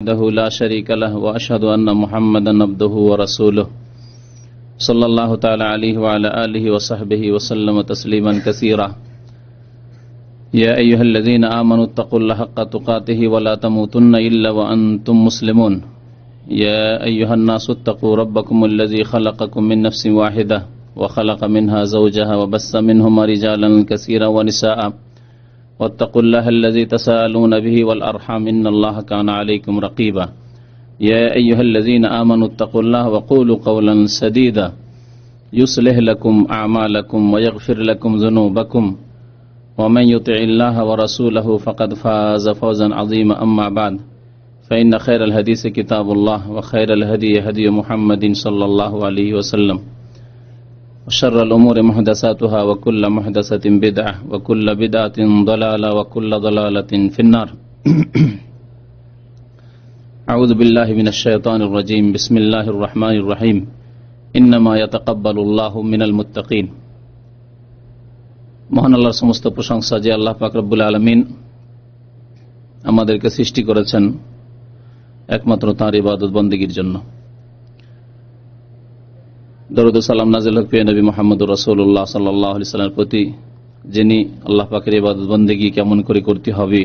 وحده لا شريك له وأشهد أن محمدا عبده ورسوله صلى الله تعالى عليه وعلى آله وصحبه وسلم تسليما كثيرا يا أيها الذين آمنوا اتقوا الله حق تقاته ولا تموتن إلا وأنتم مسلمون يا أيها الناس اتقوا ربكم الذي خلقكم من نفس واحدة وخلق منها زوجها وبث منهما رجالا كثيرا ونساء واتقوا الله الذي تساءلون به والأرحام إن الله كان عليكم رقيبا يا أيها الذين آمنوا اتقوا الله وقولوا قولا سديدا يصلح لكم أعمالكم ويغفر لكم ذنوبكم ومن يطع الله ورسوله فقد فاز فوزا عظيما أما بعد فإن خير الحديث كتاب الله وخير الهدي هدي محمد صلى الله عليه وسلم وشر الأمور محدثاتها وكل محدثة بدعة وكل بدعة ضلالة وكل ضلالة في النار أعوذ بالله من الشيطان الرجيم بسم الله الرحمن الرحيم إنما يتقبل الله من المتقين মহান আল্লাহর সমস্ত প্রশংসা যে আল্লাহ পাক রব্বুল আলামিন আমাদেরকে সৃষ্টি করেছেন একমাত্র তাঁর ইবাদত বন্দেগীর জন্য। দরুদ ও সালাম নাযিল হোক প্রিয় নবী মুহাম্মদুর রাসূলুল্লাহ সাল্লাল্লাহু আলাইহি ওয়াসাল্লামের প্রতি, যিনি আল্লাহ পাকের ইবাদত বন্দেগী কেমন করে করতে হবে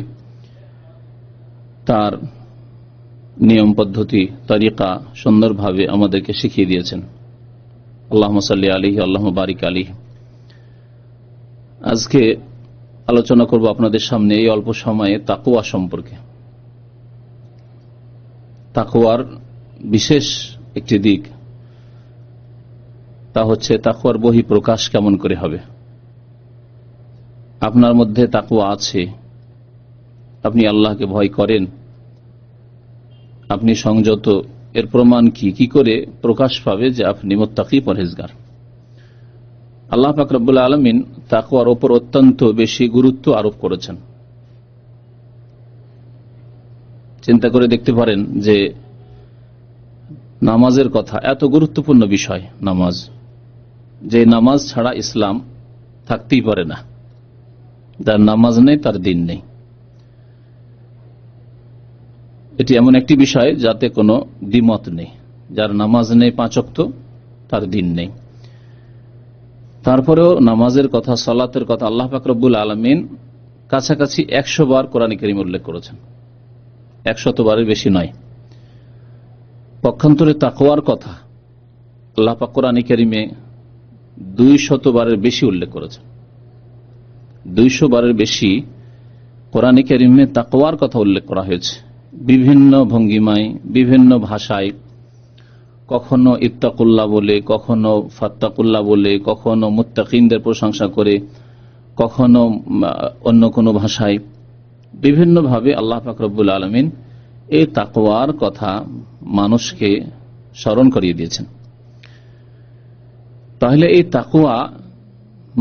তার নিয়ম পদ্ধতি তরিকা সুন্দরভাবে আমাদেরকে শিখিয়ে দিয়েছেন। আল্লাহুম্মা সাল্লি আলাইহি আল্লাহুম্মা বারিক আলাইহি। আজকে আলোচনা করব আপনাদের সামনে এই অল্প সময়ে তাকওয়া সম্পর্কে। তাকওয়ার বিশেষ একটি দিক, তা হচ্ছে তাকওয়ার বহিঃপ্রকাশ কেমন করে হবে। আপনার মধ্যে তাকওয়া আছে, আপনি আল্লাহকে ভয় করেন, আপনি সংযত, এর প্রমাণ কি করে প্রকাশ পাবে যে আপনি মুত্তাকি পরহেজগার। আল্লাহ পাক রব্বুল আলামিন তাকওয়ার উপর অত্যন্ত বেশি গুরুত্ব আরোপ করেছেন। চিন্তা করে দেখতে পারেন যে নামাজের কথা, এত গুরুত্বপূর্ণ বিষয় নামাজ, যে নামাজ ছাড়া ইসলাম থাকতেই পারে না। যার নামাজ নেই তার দিন নেই। এটি এমন একটি বিষয় যাতে কোনো দ্বিমত নেই। যার নামাজ নেই পাঁচ ওয়াক্ত, তার দিন নেই। তারপরেও নামাজের কথা, সালাতের কথা আল্লাহ পাক রব্বুল আলামিন কাছাকাছি 100 বার কোরআনে কারীমে উল্লেখ করেছেন, 100 বারের বেশি নয়। পক্ষান্তরে তাকওয়ার কথা আল্লাহ পাক কোরআনে কারীমে 200 বারের বেশি উল্লেখ করেছেন। 200 বারের বেশি কোরআনে কারীমে তাকওয়ার কথা উল্লেখ করা হয়েছে, বিভিন্ন ভঙ্গিমায়, বিভিন্ন ভাষায়। কখনো ইত্তাকুল্লাহ বলে, কখনো ফাত্তাকুল্লাহ বলে, কখনো মুত্তাকিনদের প্রশংসা করে, কখনো অন্য কোনো ভাষায়, বিভিন্নভাবে আল্লাহ পাক রব্বুল আলামিন এই তাকওয়ার কথা মানুষকে স্মরণ করিয়ে দিয়েছেন। তাহলে এই তাকওয়া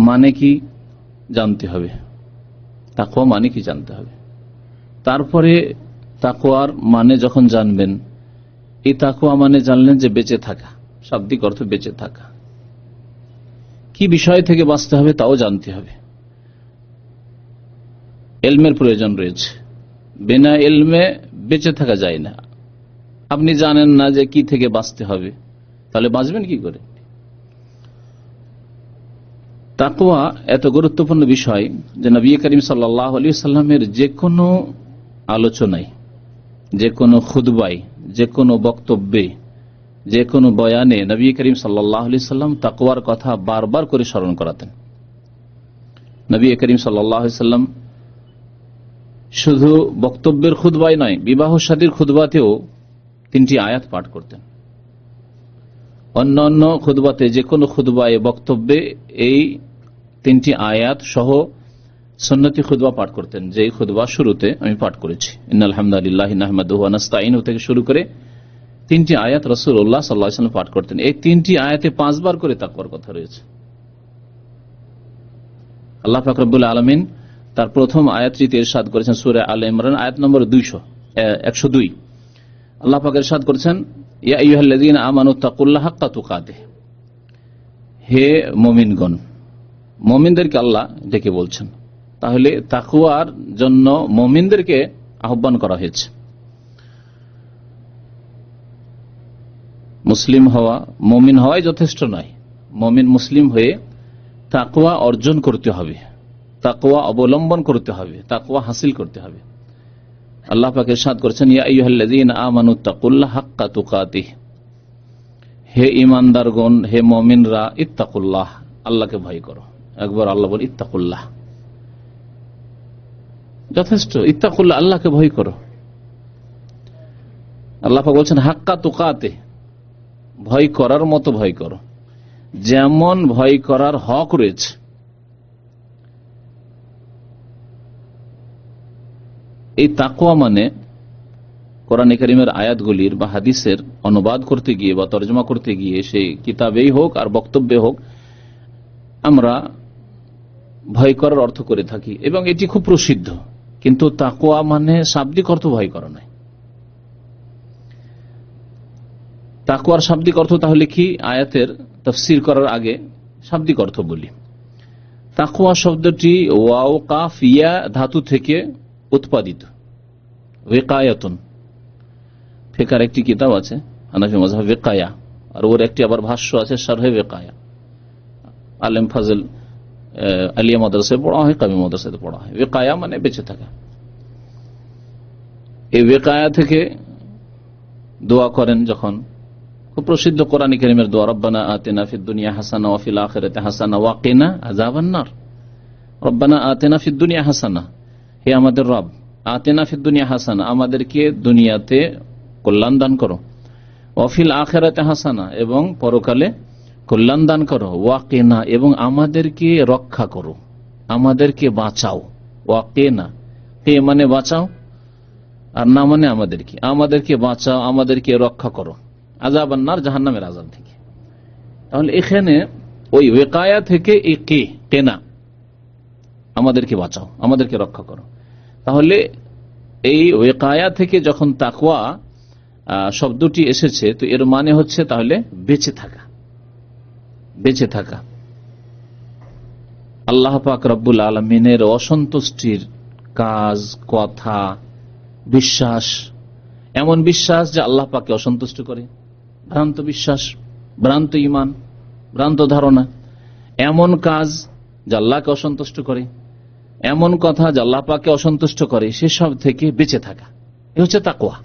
মানে কি জানতে হবে, তাকওয়া মানে কি জানতে হবে। তারপরে তাকওয়ার মানে যখন জানবেন, এই তাকওয়া মানে জানলেন যে বেঁচে থাকা, শাব্দিক অর্থ বেঁচে থাকা। কি বিষয় থেকে বাঁচতে হবে তাও জানতে হবে। ইলমের প্রয়োজন রয়েছে, বিনা ইলমে বেঁচে থাকা যায় না। আপনি জানেন না যে কি থেকে বাঁচতে হবে, তাহলে বাঁচবেন কি করে। তাকওয়া এত গুরুত্বপূর্ণ বিষয় যে নবী করিম সাল্লাল্লাহু আলাইহি ওয়াসাল্লামের যে কোনো আলোচনায়, যে কোনো খুতবায়, যে কোনো বক্তব্যে, যে কোনো বয়ানে নবী করিম সাল্লাল্লাহু আলাইহি ওয়াসাল্লাম তাকওয়ার কথা বারবার করে স্মরণ করাতেন। নবী করিম সাল্লাল্লাহু আলাইহি ওয়াসাল্লাম শুধু বক্তব্যের খুতবায় নয়, বিবাহ শাদীর খুতবাতেও 3টি আয়াত পাঠ করতেন। অন্যান্য খুতবাতে, যে কোনো খুতবায়, বক্তব্যে এই 3টি আয়াত সহ সুন্নতি খুতবা পাঠ করতেন, যে খুতবা শুরুতে আমি পাঠ করেছি, ইন্নাল হামদালিল্লাহি নাহমাদুহু ওয়া নাস্তাঈনুহু থেকে শুরু করে 3টি আয়াত রাসূলুল্লাহ সাল্লাল্লাহু আলাইহি ওয়াসাল্লাম পাঠ করতেন। এই 3টি আয়াতে 5 বার করে তাকওয়ার কথা রয়েছে। আল্লাহ পাক রব্বুল আলামিন তার প্রথম আয়াতটিতে ইরশাদ করেছেন, সূরা আলে ইমরান আয়াত নম্বর 102। আল্লাহ পাক ইরশাদ করেছেন, ইয়া আইয়ুহাল্লাযীনা আমানু তাকুল্লাহা হাক্কা তুকাতিহ। হে মুমিনগণ, মুমিনদেরকে আল্লাহ ডেকে বলছেন। তাহলে তাকওয়ার জন্য মুমিনদেরকে আহ্বান করা হয়েছে। মুসলিম হওয়া, মুমিন হওয়াই যথেষ্ট নয়। মুমিন মুসলিম হয়ে তাকওয়া অর্জন করতে হবে, তাকওয়া অবলম্বন করতে হবে, তাকওয়া হাসিল করতে হবে। আল্লাহ পাক ইরশাদ করেছেন, ইয়া আইয়ুহাল্লাযীনা আমানুত্তাকুল্লাহা হাক্কা তুকাতিহ, হে ঈমানদারগণ, হে মুমিনরা, ইত্তাকুল্লাহ, আল্লাহকে ভয় করো। একবার আল্লাহ বলে ইত্তাকুল্লাহ, যথেষ্ট। ইত্তাকুল্লাহ, আল্লাহকে ভয় করো। আল্লাহ পাক বলছেন হাক্কা তুকাতিহ, ভয় করার মতো ভয় করো, যেমন ভয় করার হক রয়েছে। এই তাকওয়া মানে কোরআনে কারীমের আয়াতগুলির বা হাদিসের অনুবাদ করতে গিয়ে বা তরজমা করতে গিয়ে, সেই কিতাবেই হোক আর বক্তব্যে হোক, আমরা ভয় করার অর্থ করে থাকি এবং এটি খুব প্রসিদ্ধ। কিন্তু তাকওয়া মানে শাব্দিক অর্থ ভয় করা নয়। তাকওয়ার শাব্দিক অর্থ তাহলে কি? আয়াতের তাফসীর করার আগে শাব্দিক অর্থ বলি। তাকওয়া শব্দটি ওয়াও কাফ ইয়া ধাতু থেকে উৎপাদিত। ওয়াকায়াতুন, ফিকার একটি কিতাব আছে হানাফি মাযহাব, ওয়াকায়া, আর ওর একটি আবার ভাষ্য আছে শারহে ওয়াকায়া। আলেম ফাজল আলিয়া মাদ্রাসায় পড়া হয়, কামি মাদ্রাসায় পড়া হয়। ওয়াকায়া মানে বেঁচে থাকা। এই ওয়াকায়া থেকে দোয়া করেন যখন, খুব প্রসিদ্ধ কোরআন কারীমের দোয়া, রব্বানা আতিনা ফিদ দুনিয়া হাসানা ওয়া ফিল আখিরাতি হাসানা ওয়া কিনা আযাবান নার। রব্বানা আতিনা ফিদ দুনিয়া হাসানা, হে আমাদের রব, আতিনা ফিদ দুনিয়া হাসানা, আমাদেরকে দুনিয়াতে কল্যাণ দান করো, ওয়া ফিল আখিরাতি হাসানা, এবং পরকালে কল্যাণ দান করো, ওয়া কিনা, এবং আমাদেরকে রক্ষা করো, আমাদেরকে বাঁচাও। ওয়া কিনা, কে মানে বাঁচাও, আর না মানে আমাদেরকে বাঁচাও, আমাদেরকে রক্ষা করো আযাবান নার, জাহান্নামের আযাব থেকে। তাহলে এখানে ওই ওয়াকায়া থেকে এই কেনা, আমাদেরকে বাঁচাও, আমাদেরকে রক্ষা করো। তাহলে এই ওয়াকায়া থেকে যখন তাকওয়া শব্দটি এসেছে, তো এর মানে হচ্ছে তাহলে বেঁচে থাকা, বেঁচে থাকা। আল্লাহ পাক রব্বুল আলামিনের অসন্তুষ্টির কাজ, কথা, বিশ্বাস, এমন বিশ্বাস যে আল্লাহ পাককে অসন্তুষ্ট করে, ভ্রান্ত বিশ্বাস, ভ্রান্ত ঈমান, ভ্রান্ত ধারণা, এমন কাজ যা আল্লাহকে অসন্তুষ্ট করে, এমন কথা যা আল্লাহ পাককে অসন্তুষ্ট করে, সেসব থেকে বেঁচে থাকা, এ হচ্ছে তাকওয়া।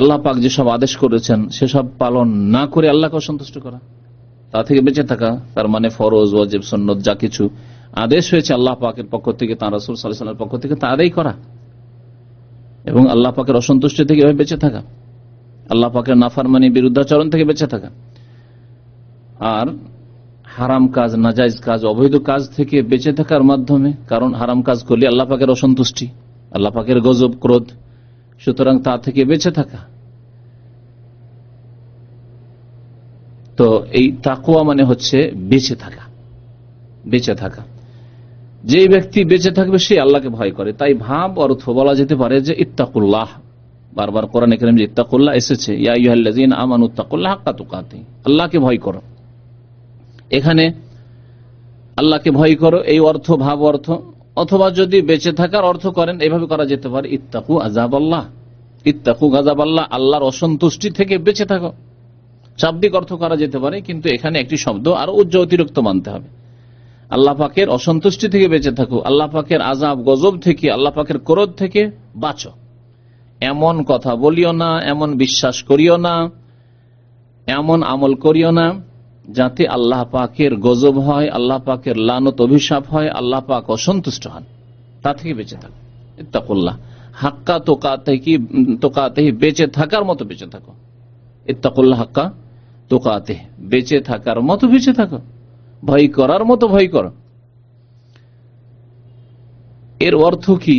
আল্লাহ পাক যেসব আদেশ করেছেন সেসব পালন না করে আল্লাহকে অসন্তুষ্ট করা, তা থেকে বেঁচে থাকা। তার মানে ফরজ, ওয়াজিব, সুন্নত যা কিছু আদেশ হয়েছে আল্লাহ পাকের পক্ষ থেকে, তাঁর রাসূল সাল্লাল্লাহু আলাইহি ওয়াসাল্লামের পক্ষ থেকে, তা আদায় করা এবং আল্লাহ পাকের অসন্তুষ্টি থেকে এভাবে বেঁচে থাকা, আল্লাহ পাকের নাফরমানি, বিরুদ্ধাচরণ থেকে বেঁচে থাকা। আর হারাম কাজ, নাজায়েজ কাজ, অবৈধ কাজ থেকে বেঁচে থাকার মাধ্যমে, কারণ হারাম কাজ করলে আল্লাহ পাকের অসন্তুষ্টি, আল্লাহ পাকের গজব, ক্রোধ, সুতরাং তা থেকে বেঁচে থাকা। তো এই তাকওয়া মানে হচ্ছে বেঁচে থাকা, বেঁচে থাকা। যে ব্যক্তি বেঁচে থাকবে সে আল্লাহকে ভয় করে। তাই ভাব অর্থ বলা যেতে পারে যে ইত্তাকুল্লাহ, বারবার কোরআনে কারীমে যে ইত্তাকুল্লাহ এসেছে, ইয়া আইয়ুহাল্লাযীনা আমানুত্তাকুল্লাহা হাক্কা তুকাতিহ, আল্লাহকে ভয় করো। এখানে আল্লাহকে ভয় করো এই অর্থ, ভাব অর্থ, অথবা যদি বেঁচে থাকার অর্থ করেন এভাবে করা যেতে পারে, ইত্তাকু আযাবাল্লাহ, ইত্তাকু গাযাবাল্লাহ, আল্লাহর অসন্তুষ্টি থেকে বেঁচে থাকো। শাব্দিক অর্থ করা যেতে পারে, কিন্তু এখানে একটি শব্দ আরো অতিরিক্ত মানতে হবে। আল্লাহ পাকের অসন্তুষ্টি থেকে বেঁচে থাকো, আল্লাহ পাকের আযাব গজব থেকে, আল্লাহ পাকের ক্রোধ থেকে বাঁচো। এমন কথা বলিও না, এমন বিশ্বাস করিও না, এমন আমল করিও না যাতে আল্লাহ পাকের গজব হয়, আল্লাহ পাকের লানত, অভিশাপ হয়, আল্লাহ পাক অসন্তুষ্ট হন, তা থেকে বেঁচে থাকো। ইত্তাকুল্লাহ হাক্কা তুকাতিহি, বেঁচে থাকার মতো বেঁচে থাকো। ইত্তাকুল্লাহ হাক্কা তুকাতিহি, বেঁচে থাকার মতো বেঁচে থাকো, ভয় করার মতো ভয় করো। এর অর্থ কি?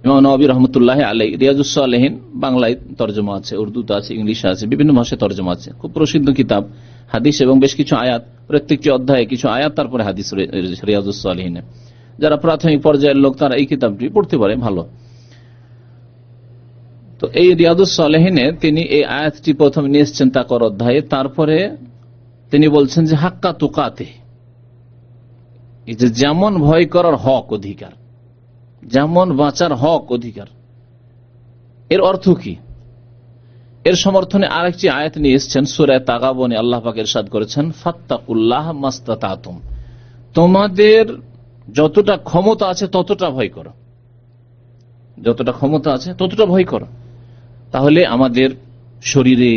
ইমাম নববী রাহমাতুল্লাহি আলাইহি রিয়াজুস সালিহিন বাংলায় তরজমা আছে, উর্দুতে আছে, ইংলিশে আছে, বিভিন্ন ভাষায় তরজমা আছে। খুব প্রসিদ্ধ কিতাব, হাদিস এবং বেশ কিছু আয়াত, প্রত্যেকটি অধ্যায়ে কিছু আয়াত, তারপরে হাদিস রিয়াজুস সালিহিনে। যারা প্রাথমিক পর্যায়ের লোক তারা এই কিতাবটি পড়তে পারে, ভালো। তো এই রিয়াজুস সালিহিনে তিনি এই আয়াতটি প্রথমে নিয়ে এসেছেন তাকওয়ার অধ্যায়ে, তারপরে তিনি বলছেন যে হাক্কা তুকাতিহি, এই যে যেমন ভয় করার হক, অধিকার, যেমন বাঁচার হক, অধিকার, এর অর্থ কি? এর সমর্থনে আরেকটি আয়াত নিয়ে এসেছেন সূরা তাগাবনে। আল্লাহ পাক ইরশাদ করেছেন, ফাত্তাকুল্লাহ মাস্তাতাতুম, তোমাদের যতটা ক্ষমতা আছে ততটা ভয় করো, যতটা ক্ষমতা আছে ততটা ভয় করো। তাহলে আমাদের শরীরে,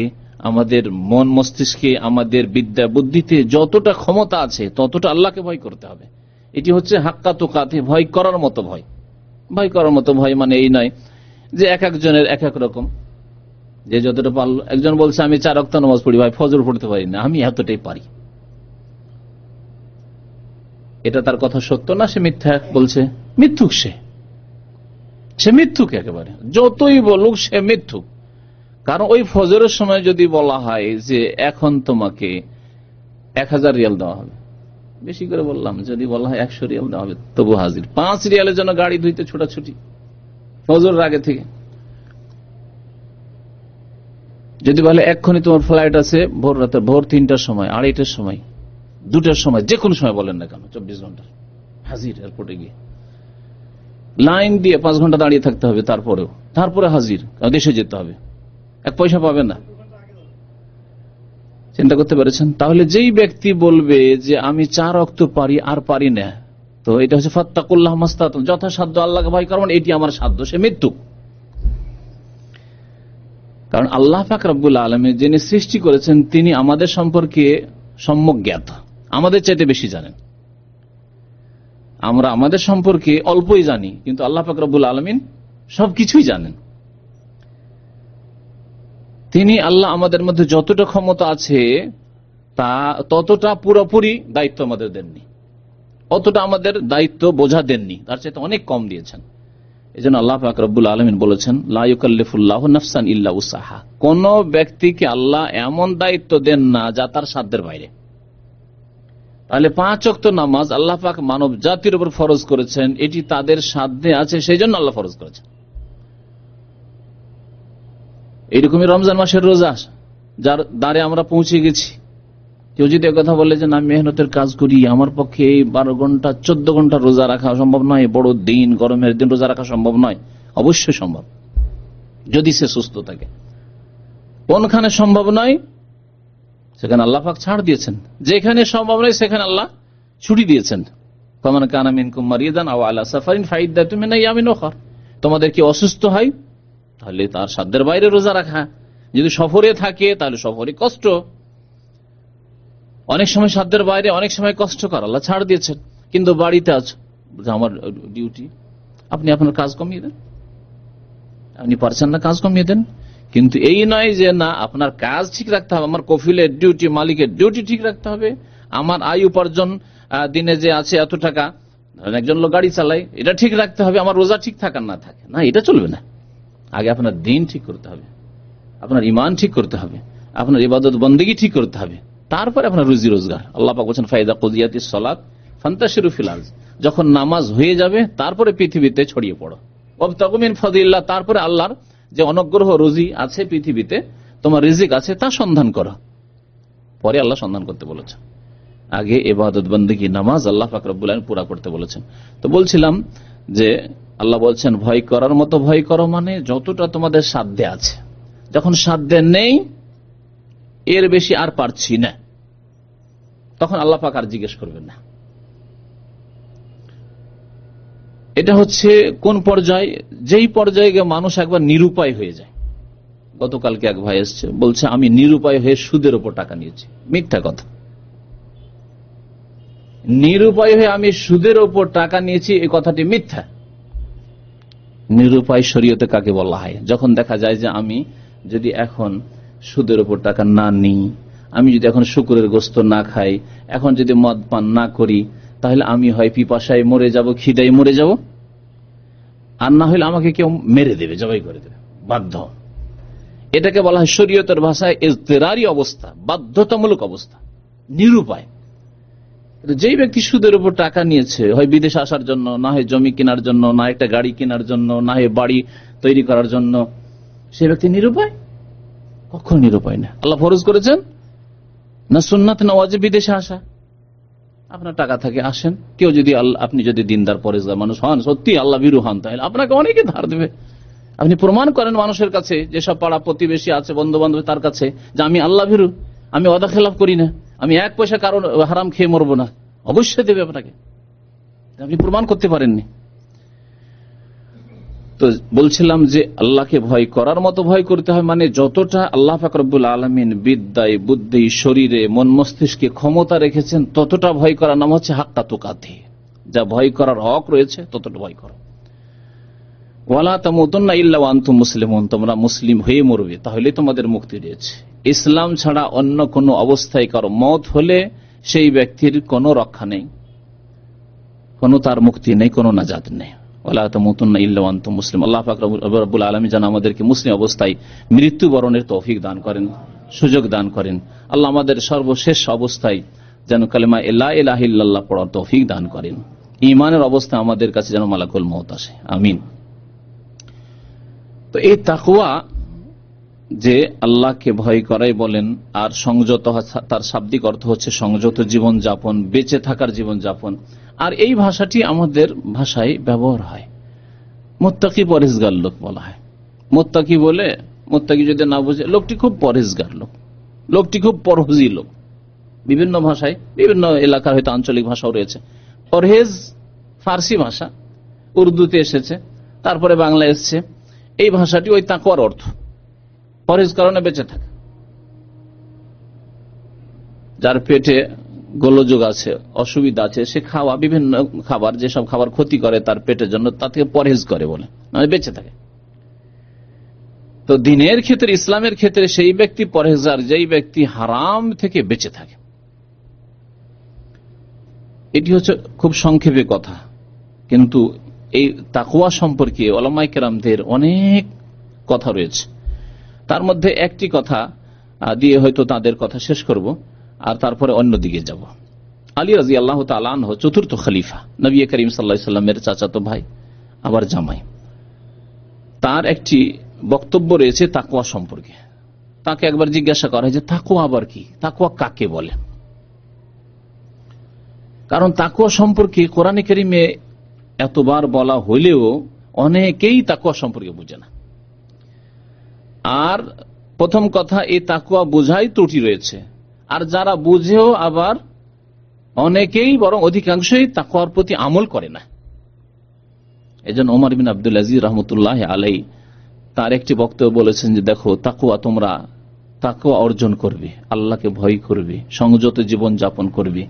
আমাদের মন মস্তিষ্কে, আমাদের বিদ্যা বুদ্ধিতে যতটা ক্ষমতা আছে ততটা আল্লাহকে ভয় করতে হবে। এটি হচ্ছে হাক্কা তুকাতে, ভয় করার মতো ভয়। ভয় করার মতো ভয় মানে এই নয় যে এক একজনের এক এক রকম, যে যতটা পারল। একজন বলছে আমি 4 ওয়াক্ত নামাজ পড়ি ভাই, ফজর পড়তে পারি না, আমি এতটাই পারি। এটা তার কথা সত্য না সে মিথ্যা বলছে? মিথ্যুক, সে মিথ্যুক একেবারে, যতই বলুক সে মিথ্যুক। কারণ ওই ফজরের সময় যদি বলা হয় যে এখন তোমাকে 1000 রিয়াল দেওয়া হবে, বেশি করে বললাম, যদি বলা হয় 100 রিয়াল দেওয়া হবে, তবু হাজির। 5 রিয়ালের জন্য গাড়ি ধুইতে ছোটাছুটি ফজরের আগে থেকে। যদি বলে এক্ষুনি তোমার ফ্লাইট আছে ভোর রাতে, ভোর 3টার সময়, 2:30টার সময়, 2টার সময়, যে কোনো সময় বলেন না কেন, 24 ঘন্টা হাজির। এয়ারপোর্টে গিয়ে লাইন দিয়ে 5 ঘন্টা দাঁড়িয়ে থাকতে হবে, তারপরে হাজির, দেশে যেতে হবে, 1 পয়সা পাবে না। চিন্তা করতে পেরেছেন? তাহলে যেই ব্যক্তি বলবে যে আমি 4 ওয়াক্ত পারি আর পারি না, তো এটা হচ্ছে ফাত্তাকুল্লাহ মাস্তাতাতুম, যথাসাধ্য আল্লাহকে ভয় করবেন, এটি আমার সাধ্য, সে মৃত্যু। কারণ আল্লাহ পাক রব্বুল আলামিন যিনি সৃষ্টি করেছেন তিনি আমাদের সম্পর্কে সম্যক জ্ঞাত, আমাদের চাইতে বেশি জানেন। আমরা আমাদের সম্পর্কে অল্পই জানি, কিন্তু আল্লাহ পাক রব্বুল আলামিন সবকিছুই জানেন। তিনি আল্লাহ আমাদের মধ্যে যতটা ক্ষমতা আছে তা ততটা পুরোপুরি দায়িত্ব আমাদের দেননি, অতটা আমাদের দায়িত্ব বোঝা দেননি, তার চাইতে অনেক কম দিয়েছেন। এই জন্য আল্লাহ পাক রব্বুল আলামিন বলেছেন, লা ইউকাল্লিফুল্লাহু নাফসান ইল্লা উসাহা, কোন ব্যক্তিকে আল্লাহ এমন দায়িত্ব দেন না যা তার সাধ্যের বাইরে। তাহলে 5 ওয়াক্ত নামাজ আল্লাহ পাক মানব জাতির উপর ফরজ করেছেন, এটি তাদের সাধ্যে আছে, সেই জন্য আল্লাহ ফরজ করেছেন। এইরকমই রমজান মাসের রোজা, যার দ্বারে আমরা পৌঁছে গেছি। কেউ যদি কথা বলে যে না মেহনতের কাজ করি, আমার পক্ষে 12 ঘন্টা 14 ঘন্টা রোজা রাখা সম্ভব নয়, বড় দিন, গরমের দিন রোজা রাখা সম্ভব নয়, অবশ্যই সম্ভব যদি সে সুস্থ থাকে। কোনখানে সম্ভব নয় সেখানে আল্লাহ পাক ছাড় দিয়েছেন, যেখানে সম্ভব নয় সেখানে আল্লাহ ছুটি দিয়েছেন। ফামান কানা মিনকুম মারিদান আও আলা সাফারিন ফাইদ্দাতুম মিন আইয়ামিন উখর, তোমাদের কি অসুস্থ হয় তাহলে তার সাধ্যের বাইরে রোজা রাখা। যদি সফরে থাকে তাহলে সফরে কষ্ট, অনেক সময় সাধ্যের বাইরে, অনেক সময় কষ্টকর, আল্লাহ ছাড় দিয়েছেন। কিন্তু বাড়িতে আছো, আমার ডিউটি, আপনি আপনার কাজ কমিয়ে দেন, আপনি পারছেন না কাজ কমিয়ে দেন। কিন্তু এই নয় যে না আপনার কাজ ঠিক রাখতে হবে, আমার কফিলের ডিউটি, মালিকের ডিউটি ঠিক রাখতে হবে, আমার আয় উপার্জন দিনে যে আছে এত টাকা, একজন লোক গাড়ি চালায়, এটা ঠিক রাখতে হবে, আমার রোজা ঠিক থাকার না থাকে না, এটা চলবে না। আগে আপনার দিন ঠিক করতে হবে, আপনার ইমান ঠিক করতে হবে, আপনার ইবাদত বন্দেগী ঠিক করতে হবে, তারপরে আপনার রুজি রোজগার। আল্লাহ পাক বলেছেন ফাইদা কুদিয়াতিস সালাত ফান্তাশিরু ফিল আরজ, যখন নামাজ হয়ে যাবে তারপরে পৃথিবীতে ছড়িয়ে পড়ো। ওয়াবতাগু মিন ফাদলিল্লাহ, তারপরে আল্লাহর যে অনুগ্রহ রুজি আছে পৃথিবীতে, তোমার রিজিক আছে তা সন্ধান করো। পরে আল্লাহ সন্ধান করতে বলেছেন, আগে ইবাদত বন্দেগী নামাজ আল্লাহ পাক রব্বুল আলামিন পুরা করতে বলেছেন। তো বলছিলাম যে আল্লাহ বলছেন ভয় করার মতো ভয় করো, মানে যতটা তোমাদের সাধ্যে আছে। যখন সাধ্যে নেই, এর বেশি আর পারছি না, তখন আল্লাহ পাক আর জিজ্ঞেস করবেন না। এটা হচ্ছে কোন পর্যায়ে? যেই পর্যায়ে মানুষ একবার নিরুপায় হয়ে যায়। গতকালকে এক ভাই এসছে, বলছে আমি নিরুপায় হয়ে সুদের উপর টাকা নিয়েছি। মিথ্যা কথা। নিরুপায় হয়ে আমি সুদের উপর টাকা নিয়েছি, এই কথাটি মিথ্যা। নিরুপায় শরীয়তে কাকে বলা হয়? যখন দেখা যায় যে আমি যদি এখন সুদের উপর টাকা না নিই, আমি যদি এখন শুকরের গোস্ত না খাই, এখন যদি মদ পান না করি, তাহলে আমি হয় পিপাসায় মরে যাব, খিদায় মরে যাব, আর না হলে আমাকে কেউ মেরে দেবে, জবাই করে দেবে, বাধ্য। এটাকে বলা হয় শরীয়তের ভাষায় ইজতিরারি অবস্থা, বাধ্যতামূলক অবস্থা, নিরুপায়। যেই ব্যক্তি সুদের উপর টাকা নিয়েছে, হয় বিদেশ আসার জন্য, না হয় জমি কেনার জন্য, না একটা গাড়ি কেনার জন্য, না হয় বাড়ি তৈরি করার জন্য, সে ব্যক্তি নিরুপায়? কখনো নিরুপায় না। আল্লাহ ফরজ করেছেন না সুন্নাত না ওয়াজিব বিদেশে আসা। আপনার টাকা থাকে আসেন। কেউ যদি আপনি যদি দিনদার পরেজগার মানুষ হন, সত্যি আল্লাহ ভীরু হন, তাহলে আপনাকে অনেকে ধার দেবে, আপনি প্রমাণ করেন মানুষের কাছে, যেসব পাড়া প্রতিবেশী আছে, বন্ধু বান্ধব, তার কাছে যে আমি আল্লাহ ভীরু, আমি ওয়াদা খেলাফ করি না, আমি এক পয়সা কারণ হারাম খেয়ে মরবো না, অবশ্যই দেবে আপনাকে। আপনি প্রমাণ করতে পারেননি। তো বলছিলাম যে আল্লাহকে ভয় করার মতো ভয় করতে হয়, মানে যতটা আল্লাহ পাক রব্বুল আলামিন বিদ্যায়, বুদ্ধি, শরীরে, মন মস্তিষ্কে ক্ষমতা রেখেছেন, ততটা ভয় করার নাম হচ্ছে হাক্কা তুকাতি। যা ভয় করার হক রয়েছে ততটা ভয় করো। ওয়ালা তামুতুন্না ইল্লা ওয়া আনতুম মুসলিমুন, তোমরা মুসলিম হয়ে মরবে, তাহলে তোমাদের মুক্তি রয়েছে। ইসলাম ছাড়া অন্য কোনো অবস্থায় কারো মত হলে সেই ব্যক্তির কোনো রক্ষা নেই, কোনো তার মুক্তি নেই, কোনো নাজাত নেই। ওয়ালা তামুতুন্না ইল্লা ওয়া আনতুম মুসলিম। আল্লাহ পাক রব্বুল আলামিন যেন আমাদেরকে মুসলিম অবস্থায় মৃত্যুবরণের তৌফিক দান করেন, সুযোগ দান করেন। আল্লাহ আমাদের সর্বশেষ অবস্থায় যেন কালেমা লা ইলাহা ইল্লাল্লাহ পড়ার তৌফিক দান করেন। ঈমানের অবস্থা আমাদের কাছে যেন মালাকুল মউত আসে, আমিন। তো এই তাকওয়া যে আল্লাহকে ভয় করাই বলেন, আর সংযত, তার শাব্দিক অর্থ হচ্ছে সংযত জীবন যাপন, বেঁচে থাকার জীবন যাপন। আর এই ভাষাটি আমাদের ভাষায় ব্যবহার হয়। মুত্তাকি পরেজগার লোক বলা হয়। মুত্তাকি বলে, মুত্তাকি যদি না বুঝে, লোকটি খুব পরেজগার লোক, লোকটি খুব পরহেজি লোক। বিভিন্ন ভাষায়, বিভিন্ন এলাকার হয়তো আঞ্চলিক ভাষাও রয়েছে। পরহেজ ফার্সি ভাষা, উর্দুতে এসেছে, তারপরে বাংলা এসছে। এই ভাষাটি ওই তাকওয়ার অর্থ, পরহেজ কারণে বেঁচে থাকে। যার পেটে গোলযোগ আছে, অসুবিধা আছে, সে খাওয়া বিভিন্ন খাবার, যেসব খাবার ক্ষতি করে তার পেটের জন্য, তা থেকে পরহেজ করে বলে, মানে বেঁচে থাকে। তো দিনের ক্ষেত্রে, ইসলামের ক্ষেত্রে সেই ব্যক্তি পরহেজগার যেই ব্যক্তি হারাম থেকে বেঁচে থাকে। এটি হচ্ছে খুব সংক্ষেপে কথা, কিন্তু এই তাকওয়া সম্পর্কে উলামায়ে কেরামদের অনেক কথা রয়েছে। তার মধ্যে একটি কথা দিয়ে হয়তো তাদের কথা শেষ করব, আর তারপরে অন্যদিকে যাব। আলী রাদিয়াল্লাহু তাআলা আনহু চতুর্থ খলিফা, নবী করিম সাল্লাল্লাহু আলাইহি সাল্লামের চাচাতো ভাই, আবার জামাই। তার একটি বক্তব্য রয়েছে তাকওয়া সম্পর্কে। তাকে একবার জিজ্ঞাসা করা হয় যে তাকওয়া আবার কি, তাকওয়া কাকে বলে? কারণ তাকওয়া সম্পর্কে কোরআনে কারিমে এতবার বলা হলেও অনেকেই তাকওয়া সম্পর্কে বুঝে না। আর প্রথম কথা, এই তাকওয়া বোঝাই ত্রুটি রয়েছে। আর যারা বুঝেও আবার অনেকেই, বরং অধিকাংশই তাকওয়ার প্রতি আমল করে না। এজন্য ওমর বিন আব্দুল আজিজ রহমতুল্লাহ আলাইহি তার একটি বক্তব্য বলেছেন যে দেখো, তাকওয়া, তোমরা তাকওয়া অর্জন করবে, আল্লাহকে ভয় করবে, সংযত জীবন যাপন করবে,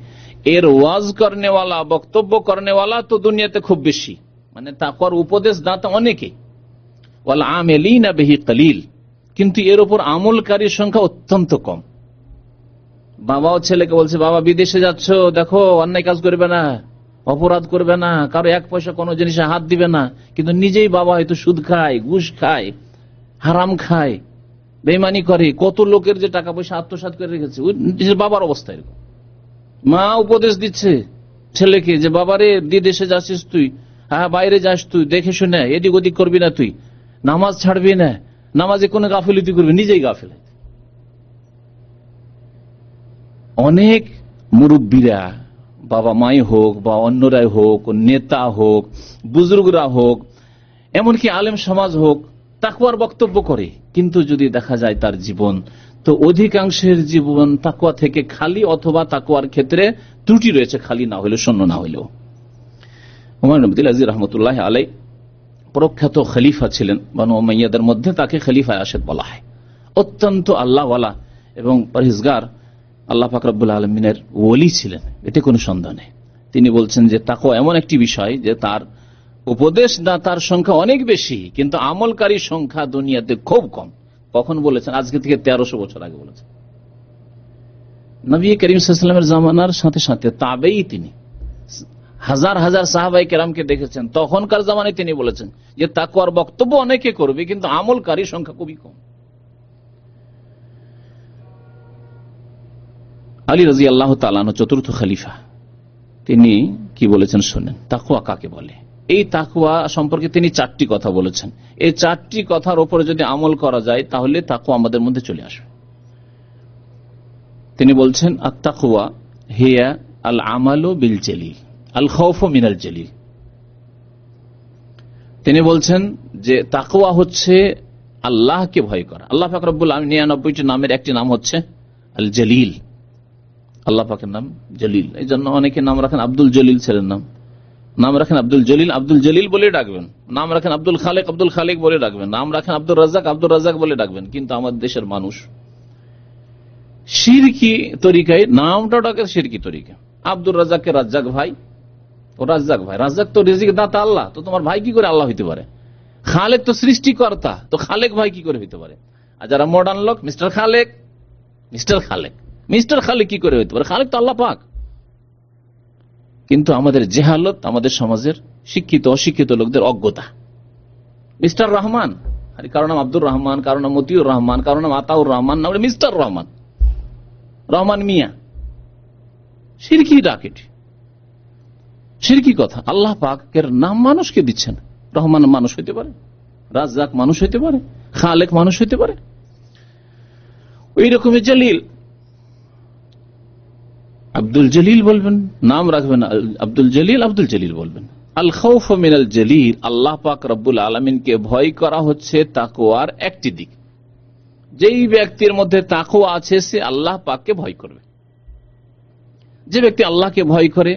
এর ওয়াজ করনেওয়ালা, বক্তব্য করনেওয়ালা তো দুনিয়াতে খুব বেশি, মানে তাকওয়ার উপদেশ দাতা অনেকে, ওয়াল আমিলিনা বিহি কলিল, কিন্তু এর উপর আমলকারীর সংখ্যা অত্যন্ত কম। বাবাও ছেলেকে বলছে, বাবা বিদেশে যাচ্ছ, দেখো অন্যায় কাজ করবে না, অপরাধ করবে না, কারো এক পয়সা কোনো জিনিসে হাত দিবে না, কিন্তু নিজেই বাবা হয়তো সুদ খায়, ঘুষ খায়, হারাম খায়, বেঈমানি করে, কত লোকের যে টাকা পয়সা আত্মসাৎ করে রেখেছে, নিজের বাবার অবস্থা এরকম। মা উপদেশ দিচ্ছে ছেলেকে যে বাবারে বিদেশে যাচ্ছিস তুই, হ্যাঁ বাইরে যাস তুই, দেখে শুনে এদিক ওদিক করবি না, তুই নামাজ ছাড়বি না, নামাজে কোনো গাফিলতি করবি, নিজেই গাফিল। অনেক মুরব্বীরা, বাবা মাই হোক বা অন্যরাই হোক, নেতা হোক, বুজুর্গরা হোক, এমনকি আলেম সমাজ হোক, তাকওয়ার বক্তব্য করে, কিন্তু যদি দেখা যায় তার জীবন, তো অধিকাংশের জীবন তাকওয়া থেকে খালি, অথবা তাকওয়ার ক্ষেত্রে ত্রুটি রয়েছে, খালি না হলেও, শূন্য না হলেও। ওমর বিন আব্দুল আজিজ রাহমাতুল্লাহি আলাইহি প্রখ্যাত খলিফা ছিলেন বনু উমাইয়াদের মধ্যে, তাকে খলিফা রাশিদ বলা হয়। অত্যন্ত আল্লাহওয়ালা এবং পরহেজগার, আল্লাহ পাক রব্বুল আলামিনের ওলি ছিলেন, এতে কোনো সন্দেহ নেই। তিনি বলছেন যে তাকওয়া এমন একটি বিষয় যে তার উপদেশদাতার সংখ্যা অনেক বেশি, কিন্তু আমলকারীর সংখ্যা দুনিয়াতে খুব কম। কখন বলেছেন? আজকে থেকে 1300 বছর আগে বলেছেন। নবী করিম সাল্লাল্লাহু আলাইহি ওয়াসাল্লামের জামানার সাথে সাথে তাবেঈ, তিনি হাজার হাজার সাহাবায়ে কেরামকে দেখেছেন, তখনকার জামানায় তিনি বলেছেন যে তাকওয়ার বক্তব্য অনেকে করবে, কিন্তু আমলকারীর সংখ্যা খুবই কম। আলী রাদিয়াল্লাহু তাআলা আনহু চতুর্থ খলিফা, তিনি কি বলেছেন শুনেন, তাকওয়া কাকে বলে। এই তাকওয়া সম্পর্কে তিনি 4টি কথা বলেছেন। এই 4টি কথার উপরে যদি আমল করা যায়, তাহলে তাকওয়া আমাদের মধ্যে চলে আসবে। তিনি বলছেন, আত-তাকওয়া হিয়া আল আমালু বিল জালিল, আল খাউফু মিনাল জালিল। তিনি বলছেন যে তাকওয়া হচ্ছে আল্লাহকে ভয় করা। আল্লাহ পাক রব্বুল আলামিন 99টি নামের একটি নাম হচ্ছে আল জলিল। আল্লাহ পাকের নাম জলিল, এই জন্য অনেকে নাম রাখেন আব্দুল জলিল, ছেলের নাম রাখেন আব্দুল জলিল, আব্দুল জলিল বলে ডাকবেন। নাম রাখেন আব্দুল খালেক, আব্দুল খালেক বলে ডাকবেন। নাম রাখেন আব্দুল রাজ্জাক, আব্দুল রাজ্জাক বলে ডাকবেন। কিন্তু আমাদের দেশের মানুষ শিরকি তরিকায় নামটা ডাকে, শিরকি তরিকা। আব্দুল রাজ্জাককে রাজ্জাক ভাই, ও রাজ্জাক ভাই। রাজ্জাক তো রিজিক দাতা আল্লাহ, তো তোমার ভাই কি করে আল্লাহ হইতে পারে? খালেক তো সৃষ্টিকর্তা, তো খালেক ভাই কি করে হইতে পারে? আর যারা মডার্ন লোক, mister Khalek, mister Khalek, mister Khalek কি করে হইতে পারে? খালেক তো আল্লাহ পাক। কিন্তু আমাদের জেহালত, আমাদের সমাজের শিক্ষিত অশিক্ষিত লোকদের অজ্ঞতা। মিস্টার রহমান, আরে কারো নাম আব্দুর রহমান, কারো নাম মতিউর রহমান, কারো নাম আতাউর রহমান, না মিস্টার রহমান, রহমান মিয়া। শিরকি ডাকেট, শিরকি কথা। আল্লাহ পাকের নাম মানুষকে দিচ্ছেন। রহমান মানুষ হইতে পারে, রাজ্জাক মানুষ হইতে পারে, খালেক মানুষ হইতে পারে। ওই রকমের জলিল, আব্দুল জলিল বলবেন, নাম রাখবেন আব্দুল জলিল, আব্দুল জলিল বলবেন। আল খাউফ মিনাল জলিল, আল্লাহ পাক রব্বুল আলামিনকে ভয় করা হচ্ছে তাকওয়ার একটি দিক। যেই ব্যক্তির মধ্যে তাকওয়া আছে সে আল্লাহ পাককে ভয় করবে। যে ব্যক্তি আল্লাহকে ভয় করে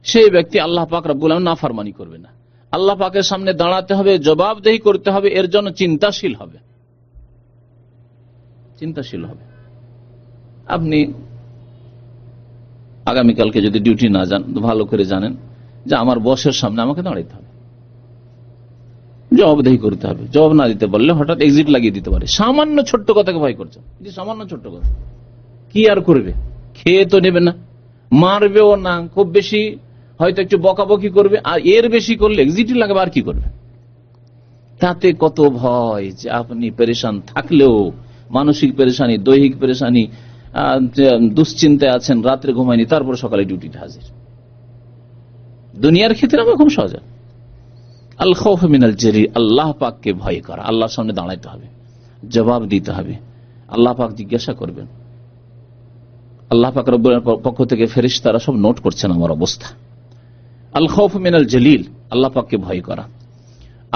সেই ব্যক্তি আল্লাহ পাক রব্বুল আলামিন নাফরমানি করবে না। আল্লাহ পাকের সামনে দাঁড়াতে হবে, জবাবদেহি করতে হবে, এর জন্য চিন্তাশীল হবে, চিন্তাশীল হবে। আপনি আগামীকালকে যদি ডিউটি না যান, ভালো করে জানেন যে আমার বসের সামনে আমাকে দাঁড়াইতে হবে, জবাবদেহি করতে হবে। জবাব না দিতে পারলে হঠাৎ এক্সিট লাগিয়ে দিতে পারে। সামান্য ছোট্ট কথাকে ভয় করছে, সামান্য ছোট্ট কথা কি আর করবে? খেয়ে তো নেবে না, মারবেও না, খুব বেশি হয়তো একটু বকাবকি করবে, আর এর বেশি করলে এক্সিট লাগাবে, আর কি করবে? তাতে কত ভয় যে আপনি পেরেশান থাকলেও মানসিক পেরেশানি, দৈহিক পেরেশানি, দুশ্চিন্তায় আছেন, রাত্রে ঘুমায়নি, তারপরে সকালে ডিউটিতে হাজির। দুনিয়ার ক্ষেত্রে আমরা খুব সহজ। আল খাউফ মিনাল জলিল, আল্লাহ পাককে ভয় করা। আল্লাহর সামনে দাঁড়াইতে হবে, জবাব দিতে হবে, আল্লাহ পাক জিজ্ঞাসা করবেন। আল্লাহ পাক রব্বুল পক্ষ থেকে ফেরেশতারা সব নোট করছেন আমার অবস্থা। আল খাউফ মিনাল জলিল, আল্লাহ পাককে ভয় করা।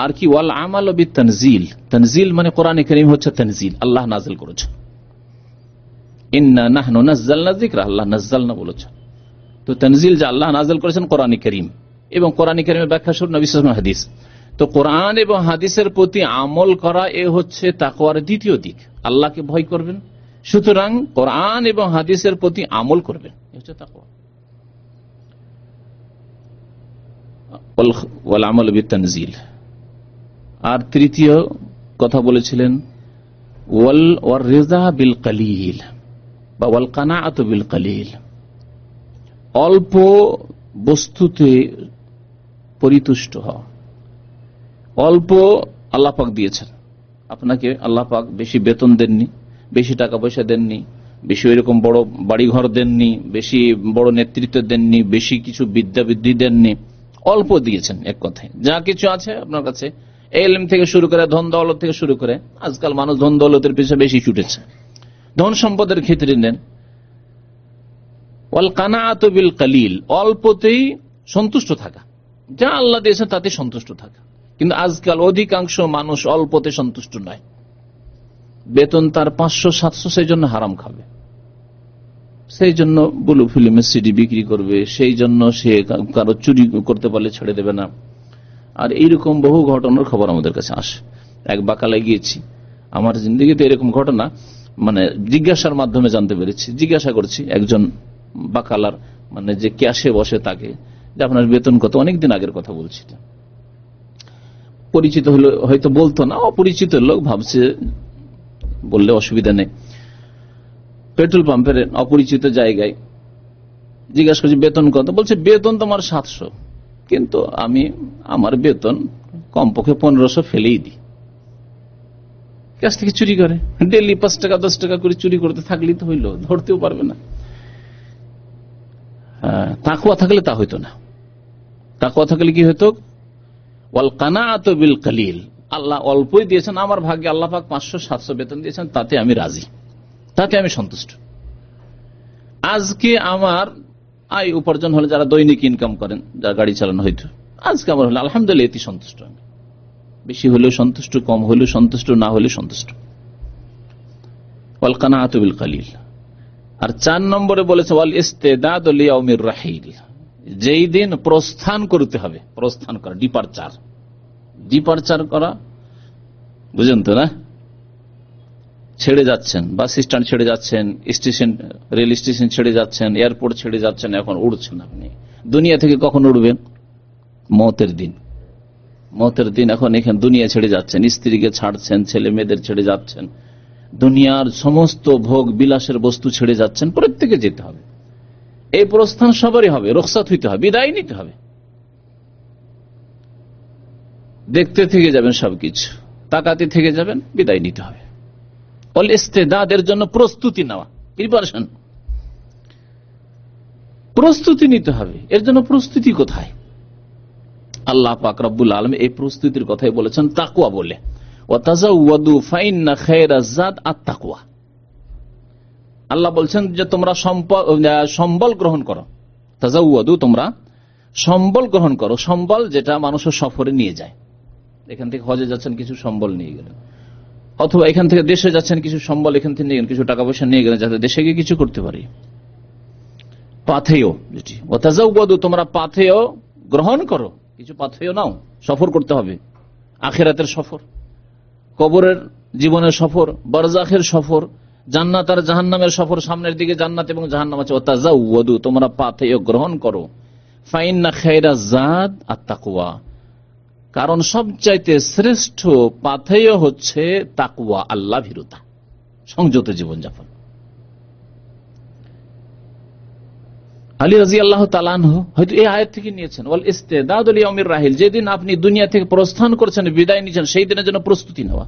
আর কি? ওয়াল আমাল বিতানজিল, তানজিল মানে কোরআনে কারীম হচ্ছে তানজিল, আল্লাহ নাযিল করেছেন। ইন্না নাহনু নাযালনা যিকরা, আল্লাহ নাযালনা বলেছেন। তো তানজিল যে আল্লাহ নাযিল করেছেন কোরআনে কারীম, এবং কোরআনে কারীমের ব্যাখ্যা শুনুন নবী সাল্লাল্লাহু আলাইহি ওয়াসাল্লাম হাদিস। তো কোরআন এবং হাদিসের প্রতি আমল করা এ হচ্ছে তাকওয়ার দ্বিতীয় দিক। আল্লাহকে ভয় করবেন, সুতরাং কোরআন এবং হাদিসের প্রতি আমল করবেন, এ হচ্ছে তাকওয়া। ওয়াল আমাল বিতানজিল। আর তৃতীয় কথা বলেছিলেন ওয়াল রিজা বিল কালিল বা ওয়াল কানাআতু বিল কালিল, অল্প বস্তুতে পরিতুষ্ট হওয়া। অল্প আল্লাহ পাক দিয়েছেন আপনাকে, আল্লাহ পাক বেশি বেতন দেননি, বেশি টাকা পয়সা দেননি, বেশি ওইরকম বড় বাড়িঘর দেননি, বেশি বড় নেতৃত্ব দেননি, বেশি কিছু বিদ্যা বুদ্ধি দেননি, অল্প দিয়েছেন। এক কথায় যা কিছু আছে আপনার কাছে, ইলম থেকে শুরু করে ধন দৌলত থেকে শুরু করে, আজকাল মানুষ ধন দৌলতের পিছনে বেশি ছুটেছে, ধন সম্পদের ক্ষেত্রে নেন। ওয়াল কানাআতু বিল কালিল, অল্পতেই সন্তুষ্ট থাকা, যা আল্লাহ দিয়েছেন তাতে সন্তুষ্ট থাকা। কিন্তু আজকাল অধিকাংশ মানুষ অল্পতে সন্তুষ্ট নয়। বেতন তার 500-700, সেই জন্য হারাম খাবে, সেই জন্য ব্লু ফিল্মের সিডি বিক্রি করবে, সেই জন্য সে কারো চুরি করতে পারলে ছেড়ে দেবে না। আর এইরকম বহু ঘটনার খবর আমাদের কাছে আসে। এক বাকালায় গিয়েছি, আমার জিন্দগিতে এরকম ঘটনা মানে জিজ্ঞাসার মাধ্যমে জানতে পেরেছি। জিজ্ঞাসা করছি একজন বাকালার, মানে যে ক্যাশে বসে, তাকে যে আপনার বেতন কত? অনেকদিন আগের কথা বলছি। পরিচিত হলো হয়তো বলতো না, অপরিচিত লোক, ভাবছে বললে অসুবিধা নেই। পেট্রোল পাম্পের অপরিচিত জায়গায় জিজ্ঞাসা করছি বেতন কত? বলছে বেতন তোমার 700, কিন্তু আমি আমার বেতন কমপক্ষে 1500 ফেলেই দিই। কাছ থেকে চুরি করে ডেলি 5 টাকা 10 টাকা করে চুরি করতে থাকলেই তো হইলো, ধরতেও পারবে না। তাকওয়া থাকলে তা হইতো না। তাকওয়া থাকলে কি হইতো? ওয়াল কানাআতু বিল কালিল, আল্লাহ অল্পই দিয়েছেন, আমার ভাগ্যে আল্লাহ পাক 500-700 বেতন দিয়েছেন, তাতে আমি রাজি, তাতে আমি সন্তুষ্ট। আজকে আমার আয় উপার্জন হলে, যারা দৈনিক ইনকাম করেন, যারা গাড়ি চালানো হয়তো, আজকে আমার হলে আলহামদুলিল্লাহ এতে সন্তুষ্ট আমি, বেশি হলেও সন্তুষ্ট, কম হলেও সন্তুষ্ট, না হলে সন্তুষ্ট। ওয়াল কানাআতু বিল কালিল। আর 4 নম্বরে বলেছে ওয়াল ইস্তিদাদু লিয়াউমির রাহিল, যেই দিন প্রস্থান করতে হবে, প্রস্থান করা, ডিপারচার করা, বুঝেন তো না? ছেড়ে যাচ্ছেন, বাস স্ট্যান্ড ছেড়ে যাচ্ছেন, স্টেশন, রেল স্টেশন ছেড়ে যাচ্ছেন, এয়ারপোর্ট ছেড়ে যাচ্ছেন, এখন উড়ছেন। আপনি দুনিয়া থেকে কখন উড়বেন? মওতের দিন। মওতের দিন এখন এখানে দুনিয়া ছেড়ে যাচ্ছেন, স্ত্রীকে ছাড়ছেন, ছেলে মেয়েদের ছেড়ে যাচ্ছেন, দুনিয়ার সমস্ত ভোগ বিলাসের বস্তু ছেড়ে যাচ্ছেন, প্রত্যেকে যেতে হবে। এই প্রস্থান সবারই হবে, রুখসাত হইতে হবে, বিদায় নিতে হবে। দেখতে থেকে যাবেন সবকিছু, তাকাতে থেকে যাবেন, বিদায় নিতে হবে। অল ইস্তেদাদের জন্য প্রস্তুতি নেওয়া, প্রিপারেশন, প্রস্তুতি নিতে হবে। এর জন্য প্রস্তুতি কোথায়? আল্লাহ পাক রব্বুল আলামিন এই প্রস্তুতির কথাই বলেছেন তাকওয়া বলে। ওয়াতাজাওয়াদু ফাইন্না খায়রাজ যাদ আত-তাকওয়া। আল্লাহ বলছেন যে তোমরা সম্বল গ্রহণ করো। তাজাওয়াদু, তোমরা সম্বল গ্রহণ করো। সম্বল যেটা মানুষের সফরে নিয়ে যায়। এখান থেকে হজে যাচ্ছেন, কিছু সম্বল নিয়ে গেলেন, অথবা এখান থেকে দেশে যাচ্ছেন, কিছু সম্বল এখান থেকে নিয়ে গেলেন, কিছু টাকা পয়সা নিয়ে গেলেন, যাতে দেশে গিয়ে কিছু করতে পারি। পাথেয়, যেটি ওয়াতাজাওয়াদু, তোমরা পাথেয় গ্রহণ করো, কিছু পাথেয় নাও। সফর করতে হবে, আখিরাতের সফর, কবরের জীবনের সফর, বারজাখের সফর, জান্নাত আর জাহান্নামের সফর। সামনের দিকে জান্নাত এবং জাহান্নাম আছে। ওয়াতাজাওয়াদু, তোমরা পাথেয় গ্রহণ করো। ফাইন্না খায়রাজ যাদ আত-তাকওয়া, কারণ সবচাইতে শ্রেষ্ঠ পাথেয় হচ্ছে তাকওয়া, আল্লাহ ভীরুতা, সংযত জীবনযাপন। আলী রাদিয়াল্লাহু তাআলা আনহু হয়তো এই আয়াত থেকে নিয়েছেন, ওয়াল ইস্তিদাদু লিয়াউমির রাহিল, যেদিন আপনি দুনিয়া থেকে প্রস্থান করছেন, বিদায় নিচ্ছেন, সেই দিনের জন্য প্রস্তুতি নেওয়া।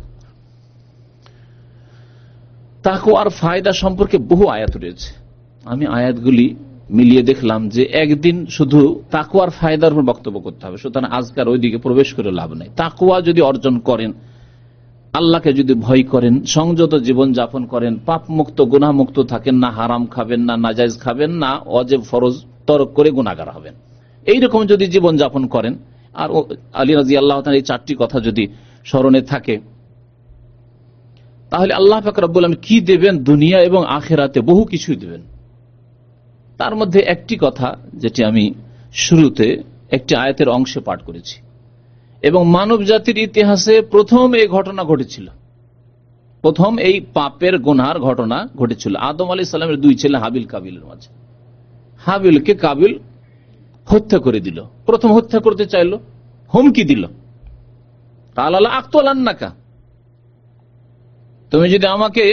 তাকওয়ার ফায়দা সম্পর্কে বহু আয়াত রয়েছে। আমি আয়াতগুলি মিলিয়ে দেখলাম যে একদিন শুধু তাকওয়ার ফায়দার উপর বক্তব্য করতে হবে, সুতরাং আজকার ওইদিকে প্রবেশ করে লাভ নাই। তাকওয়া যদি অর্জন করেন, আল্লাহকে যদি ভয় করেন, সংযত জীবন যাপন করেন, পাপ মুক্ত গুনাহ মুক্ত থাকেন না, হারাম খাবেন না, নাজায়েজ খাবেন না, ওয়াজিব ফরজ তরক করে গুনাহগার হবেন, এইরকম যদি জীবন যাপন করেন, আর আলী রাদিয়াল্লাহু তাআলা এই 4টি কথা যদি স্মরণে থাকে, তাহলে আল্লাহ পাক রব্বুল আলামিন কি দেবেন? দুনিয়া এবং আখিরাতে বহু কিছুই দেবেন। তার মধ্যে একটি কথা যেটি আমি শুরুতে একটি আয়াতের অংশে পাঠ করেছি, এবং মানব জাতির ইতিহাসে প্রথম এই ঘটনা ঘটেছিল, প্রথম এই পাপের গুনার ঘটনা ঘটেছিল আদম আলাইহিস সালামের 2 ছেলে হাবিল কাবিলের মাঝে। হাবিলকে কাবিল হত্যা করে দিল, প্রথম হত্যা করতে চাইলো, হুমকি দিল, কালা আকতুলান্নাকা, তুমি যদি আমাকে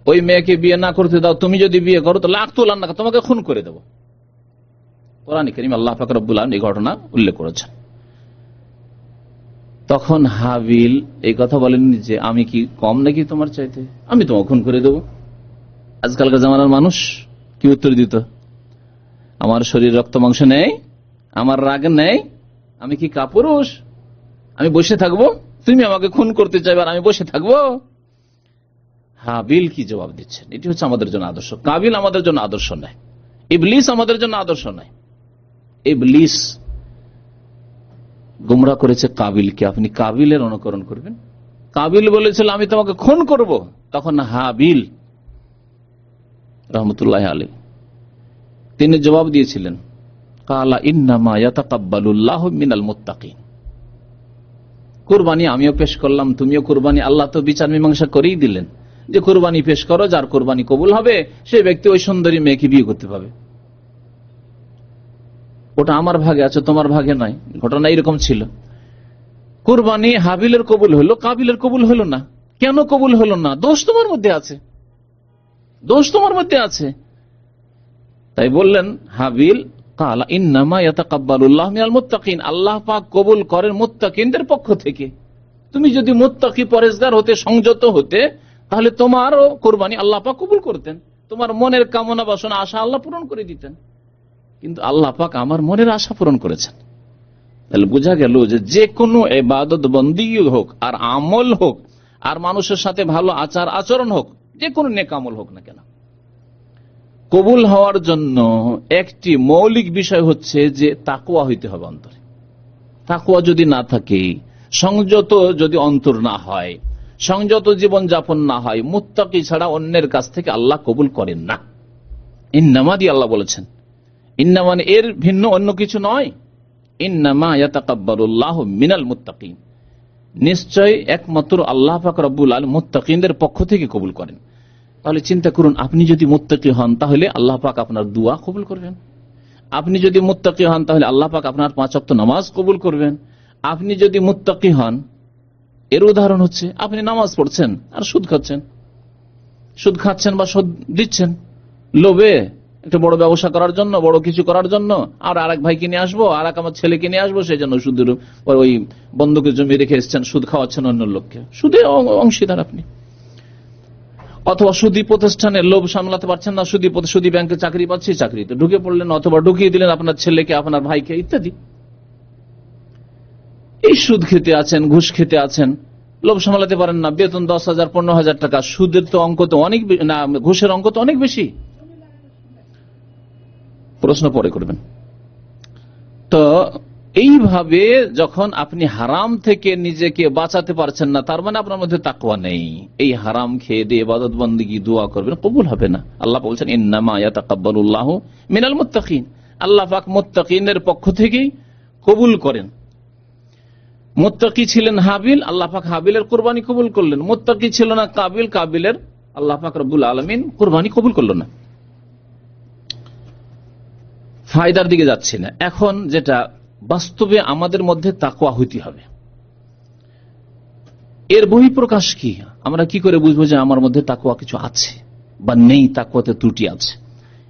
ওই মেয়েকে বিয়ে না করতে দাও, তুমি যদি বিয়ে করো তাহলে আকতুলান্নাকা, তোমাকে খুন করে দেব। কোরআন কারীম আল্লাহ পাক রব্বুল আলামিন এই ঘটনা উল্লেখ করেছেন। তখন হাবিল এই কথা বলেননি যে আমি কি কম নাকি তোমার চাইতে, আমি তোমাকে খুন করে দেব। আজকালকার জামানার মানুষ কি উত্তর দিত? আমার শরীর রক্ত মাংস নেই, আমার রাগ নেই, আমি কি কাপুরুষ, আমি বসে থাকবো? তুমি আমাকে খুন করতে চাইবে আর আমি বসে থাকবো? হাবিল কি জবাব দিচ্ছেন? এটি হচ্ছে আমাদের জন্য আদর্শ। কাবিল আমাদের জন্য আদর্শ নয়, ইবলিস আমাদের জন্য আদর্শ নয়। ইবলিস গুমরাহ করেছে কাবিলকে, আপনি কাবিলের অনুকরণ করবেন? কাবিল বলেছিল আমি তোমাকে খুন করব, তখন হাবিল রহমতুল্লাহ আলাইহি তিনি জবাব দিয়েছিলেন, কালা ইন্নামা ইয়াতাকাব্বালুল্লাহু মিনাল মুত্তাকিন। কুরবানি আমিও পেশ করলাম, তুমিও কুরবানি, আল্লাহ তো বিচার মীমাংসা করেই দিলেন যে কুরবানি পেশ করো, যার কুরবানি কবুল হবে সেই ব্যক্তি ওই সুন্দরী মেয়েকে বিয়ে করতে পাবে। ওটা আমার ভাগে আছে, তোমার ভাগে নাই। ঘটনা এরকম ছিল। কুরবানি হাবিলের কবুল হলো, কাবিলের কবুল হলো না। কেন কবুল হলো না? দোষ তোমার মধ্যে আছে, দোষ তোমার মধ্যে আছে। তাই বললেন হাবিল, কালা ইন্নামা ইয়াতাকাব্বালুল্লাহু মিনাল মুত্তাকিন, আল্লাহ পাক কবুল করেন মুত্তাকিনদের পক্ষ থেকে। তুমি যদি মুত্তাকি পরেজগার হতে, সংযত হতে, তাহলে তোমারও কুরবানি আল্লাহ পাক কবুল করতেন, তোমার মনের কামনা বাসনা আশা আল্লাহ পূরণ করে দিতেন। কিন্তু আল্লাহ পাক আমার মনের আশা পূরণ করেছেন। তাহলে বোঝা গেল যে কোনো ইবাদত বন্দি হোক আর আমল হোক আর মানুষের সাথে ভালো আচার আচরণ হোক, যে কোনো নেক আমল হোক না কেন, কবুল হওয়ার জন্য একটি মৌলিক বিষয় হচ্ছে যে তাকওয়া হইতে হবে অন্তরে। তাকওয়া যদি না থাকে, সংযত যদি অন্তর না হয়, সংযত জীবন যাপন না হয়, মুত্তাকি ছাড়া অন্যের কাছ থেকে আল্লাহ কবুল করেন না। ইন্নামা দিয়ে আল্লাহ বলেছেন, ইন্নামা এর ভিন্ন অন্য কিছু নয়। ইন্নামা ইয়াতাকাব্বালুল্লাহু মিনাল মুত্তাকিন, নিশ্চয় একমাত্র আল্লাহ পাক রব্বুল আলামিন মুত্তাকিনদের পক্ষ থেকে কবুল করেন। তাহলে চিন্তা করুন, আপনি যদি মুত্তাকি হন তাহলে আল্লাহ পাক আপনার দোয়া কবুল করবেন। আপনি যদি মুত্তাকি হন তাহলে আল্লাহ পাক আপনার 5 ওয়াক্ত নামাজ কবুল করবেন। আপনি যদি মুত্তাকি হন, এর উদাহরণ হচ্ছে আপনি নামাজ পড়ছেন আর সুদ খাচ্ছেন বা সুদ দিচ্ছেন লোভে, একটা বড় ব্যবসা করার জন্য, বড় কিছু করার জন্য, আর আরেক ভাইকে নিয়ে আসবো, আর এক আমার ছেলেকে নিয়ে আসবো, সেই জন্য সুদের ওই বন্ধকে জমি রেখে এসছেন, সুদ খাওয়াচ্ছেন অন্য লোককে, সুদে অংশীদার আপনি। অথবা সুদী প্রতিষ্ঠানে লোভ সামলাতে পারছেন না, সুদী ব্যাংকে চাকরি পাচ্ছি, চাকরিতে ঢুকে পড়লেন, অথবা ঢুকিয়ে দিলেন আপনার ছেলেকে, আপনার ভাইকে ইত্যাদি। এই সুদ খেতে আছেন, ঘুষ খেতে আছেন, লোভ সামলাতে পারেন না, বেতন 10,000 15,000 টাকা, সুদের তো অঙ্ক তো অনেক না, ঘুষের অঙ্ক তো অনেক বেশি। প্রশ্ন পরে করবেন। তো এইভাবে যখন আপনি হারাম থেকে নিজেকে বাঁচাতে পারছেন না, তার মানে আপনার মধ্যে তাকওয়া নেই। এই হারাম খেয়ে দিয়ে ইবাদত বন্দেগী দোয়া করবেন, কবুল হবে না। আল্লাহ বলছেন ইন্নামা ইয়াতাকাব্বালুল্লাহু মিনাল মুত্তাকিন, আল্লাহ পাক মুত্তাকিনের পক্ষ থেকেই কবুল করেন। মুত্তাকি ছিলেন হাবিল, আল্লাহ পাক হাবিলের কুরবানি কবুল করলেন। মুত্তাকি ছিল না কাবিল, কাবিলের আল্লাহ পাক রব্বুল আলামিন কুরবানি কবুল করলেন না। ফায়দার দিকে যাচ্ছি না। এখন যেটা বাস্তবে আমাদের মধ্যে তাকওয়া হইতে হবে, এর বহিঃপ্রকাশ কি? আমরা কি করে বুঝবো যে আমার মধ্যে তাকওয়া কিছু আছে বা নেই, তাকওয়াতে ত্রুটি আছে?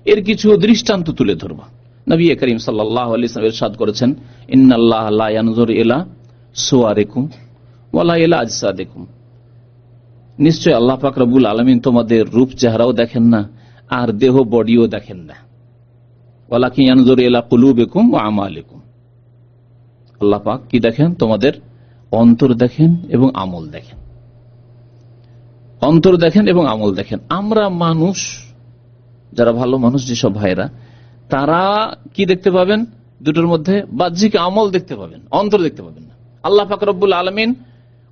এর কিছু দৃষ্টান্ত তুলে ধরব। নবী করিম সাল্লাল্লাহু আলাইহি ওয়াসাল্লাম ইরশাদ করেছেন, ইন্নাল্লাহা লা ইয়ানজুরু ইলা সুওয়ারিকুম ওয়ালা ইলা আজসাদিকুম, নিশ্চয় আল্লাহ পাক রব্বুল আলামিন তোমাদের রূপ চেহারাও দেখেন না আর দেহ বডিও দেখেন না। ওয়ালাকিন ইয়ানজুরু ইলা কুলুবিকুম ওয়া আমালিকুম, আল্লাহ পাক কি দেখেন? তোমাদের অন্তর দেখেন এবং আমল দেখেন। অন্তর দেখেন এবং আমল দেখেন। আমরা মানুষ, যারা ভালো মানুষ, যেসব ভাইরা, তারা কি দেখতে পাবেন? দুটোর মধ্যে বাহ্যিক আমল দেখতে পাবেন, অন্তর দেখতে পাবেন না। আল্লাহ পাক রব্বুল আলামিন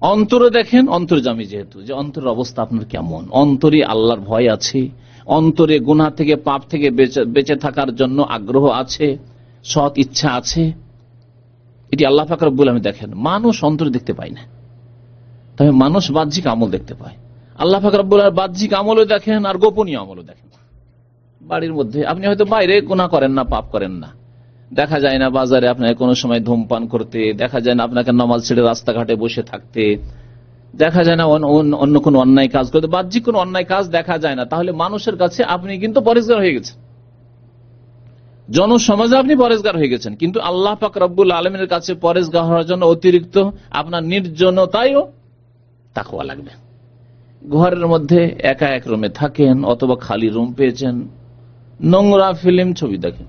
অন্তরে দেখেন, অন্তর্যামী যেহেতু, যে অন্তরের অবস্থা আপনার কেমন, অন্তরে আল্লাহর ভয় আছে, অন্তরে গুনাহ থেকে পাপ থেকে বেঁচে থাকার জন্য আগ্রহ আছে, সৎ ইচ্ছা আছে, এটি আল্লাহ পাক রব্বুল আলামিন দেখেন। মানুষ অন্তরে দেখতে পায় না, তবে মানুষ বাহ্যিক আমল দেখতে পায়। আল্লাহ পাক রব্বুল আলামিন বাহ্যিক আমলও দেখেন আর গোপনীয় আমলও দেখেন। বাড়ির মধ্যে আপনি হয়তো বাইরে গুনাহ করেন না, পাপ করেন না, দেখা যায় না বাজারে আপনাকে কোনো সময় ধূমপান করতে, দেখা যায় না আপনাকে নামাজ ছেড়ে রাস্তাঘাটে বসে থাকতে, দেখা যায় না অন্য কোনো অন্যায় কাজ করতে, বাহ্যিক কোনো অন্যায় কাজ দেখা যায় না। তাহলে মানুষের কাছে আপনি কিন্তু পরেজগার হয়ে গেছেন, জনসমাজে আপনি পরেজগার হয়ে গেছেন। কিন্তু আল্লাহ পাক রব্বুল আলামিনের কাছে পরেজগার হওয়ার জন্য অতিরিক্ত আপনার নির্জনতায়ও তাকওয়া লাগবে। ঘরের মধ্যে একা এক রুমে থাকেন, অথবা খালি রুম পেয়েছেন, নোংরা ফিল্ম ছবি দেখেন।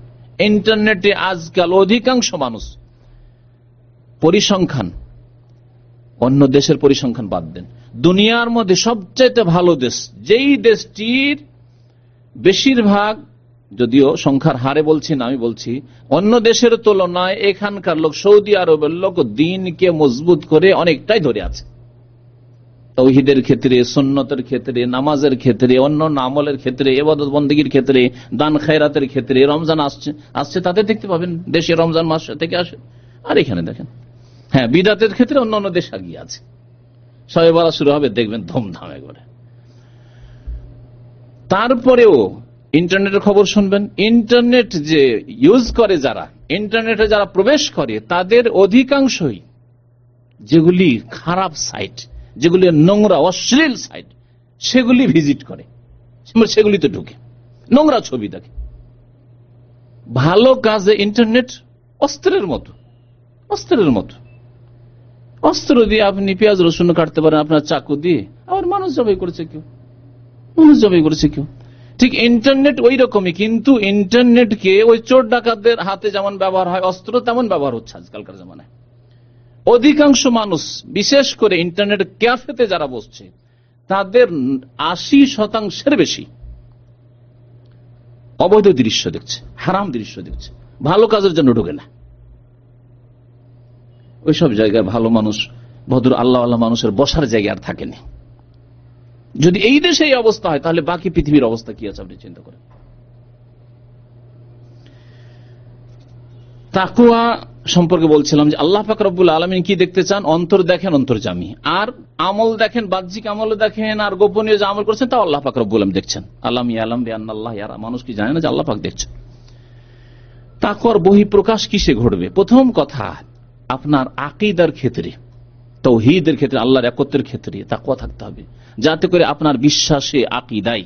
ইন্টারনেটে আজকাল অধিকাংশ মানুষ, পরিসংখ্যান, অন্য দেশের পরিসংখ্যান বাদ দেন, দুনিয়ার মধ্যে সবচেয়ে ভালো দেশ, যেই দেশটির বেশিরভাগ, যদিও সংখ্যার হারে বলছি না, আমি বলছি অন্য দেশের তুলনায় এখানকার লোক, সৌদি আরবের লোক দ্বীনকে মজবুত করে অনেকটাই ধরে আছে। তাওহীদের ক্ষেত্রে, সুন্নতের ক্ষেত্রে, নামাজের ক্ষেত্রে, অন্য আমলের ক্ষেত্রে, ইবাদত বন্দেগীর ক্ষেত্রে, দান খায়রাতের ক্ষেত্রে। রমজান আসছে তাতে দেখতে পাবেন দেশে রমজান মাস থেকে আসে। আর এখানে দেখেন, হ্যাঁ, বিদাতের ক্ষেত্রে অন্য দেশ এগিয়ে আছে। শবে বরাত শুরু হবে, দেখবেন ধুমধামে করে। তারপরেও ইন্টারনেটের খবর শুনবেন, ইন্টারনেট যে ইউজ করে, যারা ইন্টারনেটে যারা প্রবেশ করে, তাদের অধিকাংশই যেগুলি খারাপ সাইট, যেগুলি নোংরা অশ্লীল সাইট, সেগুলি ভিজিট করে, সেগুলিতে ঢুকে নোংরা ছবি দেখে। ভালো কাজে ইন্টারনেট অস্ত্রের মতো, অস্ত্রের মতো। অস্ত্র দিয়ে আপনি পেঁয়াজ রসুন কাটতে পারেন আপনার চাকু দিয়ে, আবার মানুষ জবাই করেছে কেউ, মানুষ জবাই করেছে কেউ। ঠিক ইন্টারনেট ওই রকমই, কিন্তু ইন্টারনেটকে ওই চোর ডাকাতদের হাতে যেমন ব্যবহার হয় অস্ত্র, তেমন ব্যবহার হচ্ছে আজকালকার জামানায়। অধিকাংশ মানুষ, বিশেষ করে ইন্টারনেট ক্যাফেতে যারা বসছে, তাদের 80% বেশি অবৈধ দৃশ্য দেখছে, হারাম দৃশ্য দেখছে, ভালো কাজের জন্য ঢোকে না। ওইসব জায়গায় ভালো মানুষ, ভদ্র আল্লাহওয়ালা মানুষের বসার জায়গা আর থাকেনি। যদি এই দেশে এই অবস্থা হয়, তাহলে বাকি পৃথিবীর অবস্থা কি আছে আপনি চিন্তা করেন। তাকওয়া সম্পর্কে বলছিলাম যে আল্লাহ পাক রব্বুল আলামিন কি দেখতে চান? অন্তর দেখেন, অন্তর্যামী, আর আমল দেখেন, বাহ্যিক আমল দেখেন, আর গোপনীয় যে আমল করছেন তাও আল্লাহ পাক রব্বুল আলামিন দেখছেন। আলাম ইয়ালাম বিআন্নাল্লাহ ইয়ারা, মানুষ কি জানে না যে আল্লাহ পাক দেখছেন? তাকওয়ার বহিঃপ্রকাশ কিসে ঘটবে? প্রথম কথা, আপনার আকীদার ক্ষেত্রে, তাওহীদের ক্ষেত্রে, আল্লাহর একত্বের ক্ষেত্রে তাকওয়া থাকতে হবে, যাতে করে আপনার বিশ্বাসে, আকীদায়,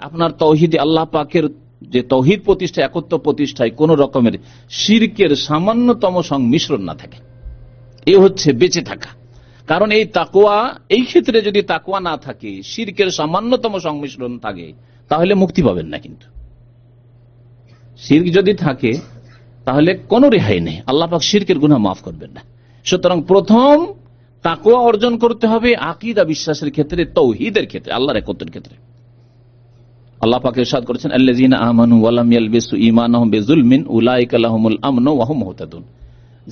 আপনার তাওহীদে, আল্লাহ পাকের যে তাওহীদ প্রতিষ্ঠা, একত্ব প্রতিষ্ঠায় কোন রকমের শিরকের সামান্যতম সংমিশ্রণ না থাকে। এই হচ্ছে বেঁচে থাকা। কারণ এই তাকওয়া, এই ক্ষেত্রে যদি তাকওয়া না থাকে, শিরকের সামান্যতম সংমিশ্রণ থাকে, তাহলে মুক্তি পাবেন না। কিন্তু শিরক যদি থাকে তাহলে কোনো রেহাই নেই, আল্লাহ পাক শিরকের গুনাহ মাফ করবেন না। সুতরাং প্রথম তাকওয়া অর্জন করতে হবে আকীদা, বিশ্বাসের ক্ষেত্রে, তাওহীদের ক্ষেত্রে, আল্লাহর একত্বের ক্ষেত্রে। আল্লাহ পাক ইরশাদ করেছেন, আল্লাযীনা আমানু ওয়া লাম ইয়ালবিসু ঈমানাহুম বিযুলমিন উলাইকা লাহুমুল আমনু ওয়া হুম মুহতাদুন।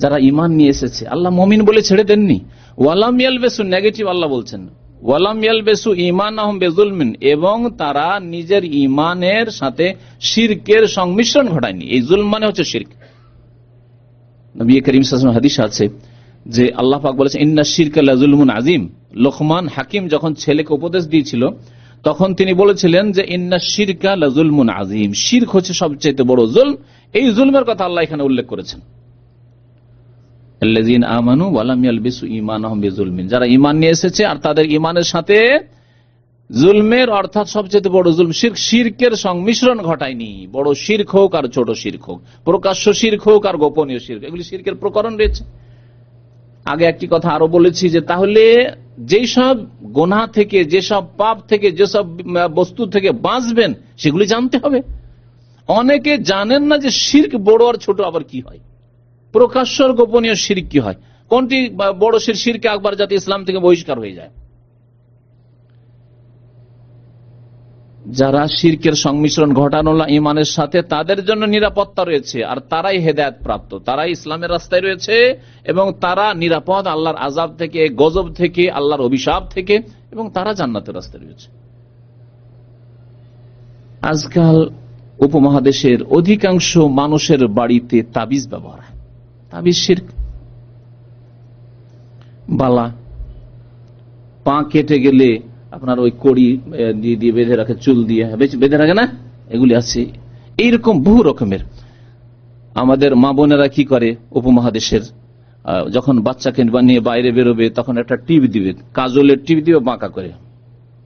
যারা ঈমান নিয়ে এসেছে, আল্লাহ মুমিন বলে ছেড়ে দেননি। ওয়া লাম ইয়ালবিসু, নেগেটিভ আল্লাহ বলছেন, ওয়া লাম ইয়ালবিসু ঈমানাহুম বিযুলমিন, এবং তারা নিজের ঈমানের সাথে শিরকের সংমিশ্রণ ঘটায়নি। এই জুলম মানে হচ্ছে শিরক। নবী করিম সাল্লাল্লাহু আলাইহি ওয়াসাল্লাম হাদিস আছে যে আল্লাহ পাক বলেছেন, ইন্নাশ শিরকা লাযুলমুন আযীম। লোকমান হাকিম যখন ছেলেকে উপদেশ দিয়েছিল, তখন তিনি বলেছিলেন যে ইন্নাশ শিরকা লাযুলমুন আযীম, শিরক হচ্ছে সবচেয়ে বড় জুলম। এই জুলমের কথা আল্লাহ এখানে উল্লেখ করেছেন, আল্লাযীনা আমানু ওয়া লাম ইয়ালবিসু ঈমানাহুম বিযুলমিন, যারা ঈমান নিয়ে এসেছে আর তাদের ঈমানের সাথে জুলমের, অর্থাৎ সবচেয়ে বড় জুলম শিরক, শিরকের সংমিশ্রণ ঘটায়নি। বড় শিরক হোক আর ছোট শিরক হোক, প্রকাশ্য শিরক হোক আর গোপনীয় শিরক, এগুলি শিরকের প্রকরণ রয়েছে। আগে একটি কথা আরো বলেছি যে তাহলে যেই সব গুনাহ থেকে, যেসব পাপ থেকে, যেসব বস্তু থেকে বাঁচবেন সেগুলি জানতে হবে। অনেকে জানেন না যে শিরক বড় আর ছোট আবার কি হয়, প্রকাশ্য আর গোপনীয় শিরক কি হয়, কোনটি বড় শিরকে আকবার, যাতে ইসলাম থেকে বহিষ্কার হয়ে যায়। যারা শিরকের সংমিশ্রণ ঘটানো ঈমানের সাথে, তাদের জন্য নিরাপত্তা রয়েছে, আর তারাই হেদায়েত প্রাপ্ত, তারাই ইসলামের রাস্তায় রয়েছে, এবং তারা নিরাপদ আল্লাহর আযাব থেকে, গজব থেকে, আল্লাহর অভিশাপ থেকে, এবং তারা জান্নাতের রাস্তায় রয়েছে। আজকাল উপমহাদেশের অধিকাংশ মানুষের বাড়িতে তাবিজ ব্যবহার হয়। তাবিজ শিরক। বালা, পা কেটে গেলে আপনার ওই কড়ি দিয়ে বেঁধে রাখে, চুল দিয়ে বেঁধে রাখে না, এগুলি আছে। এইরকম বহু রকমের। আমাদের মা বোনেরা কি করে, উপমহাদেশের, যখন বাচ্চাকে নিয়ে বাইরে বেরোবে তখন একটা টিপ দিবে, কাজলের টিপ দিবে বাঁকা করে,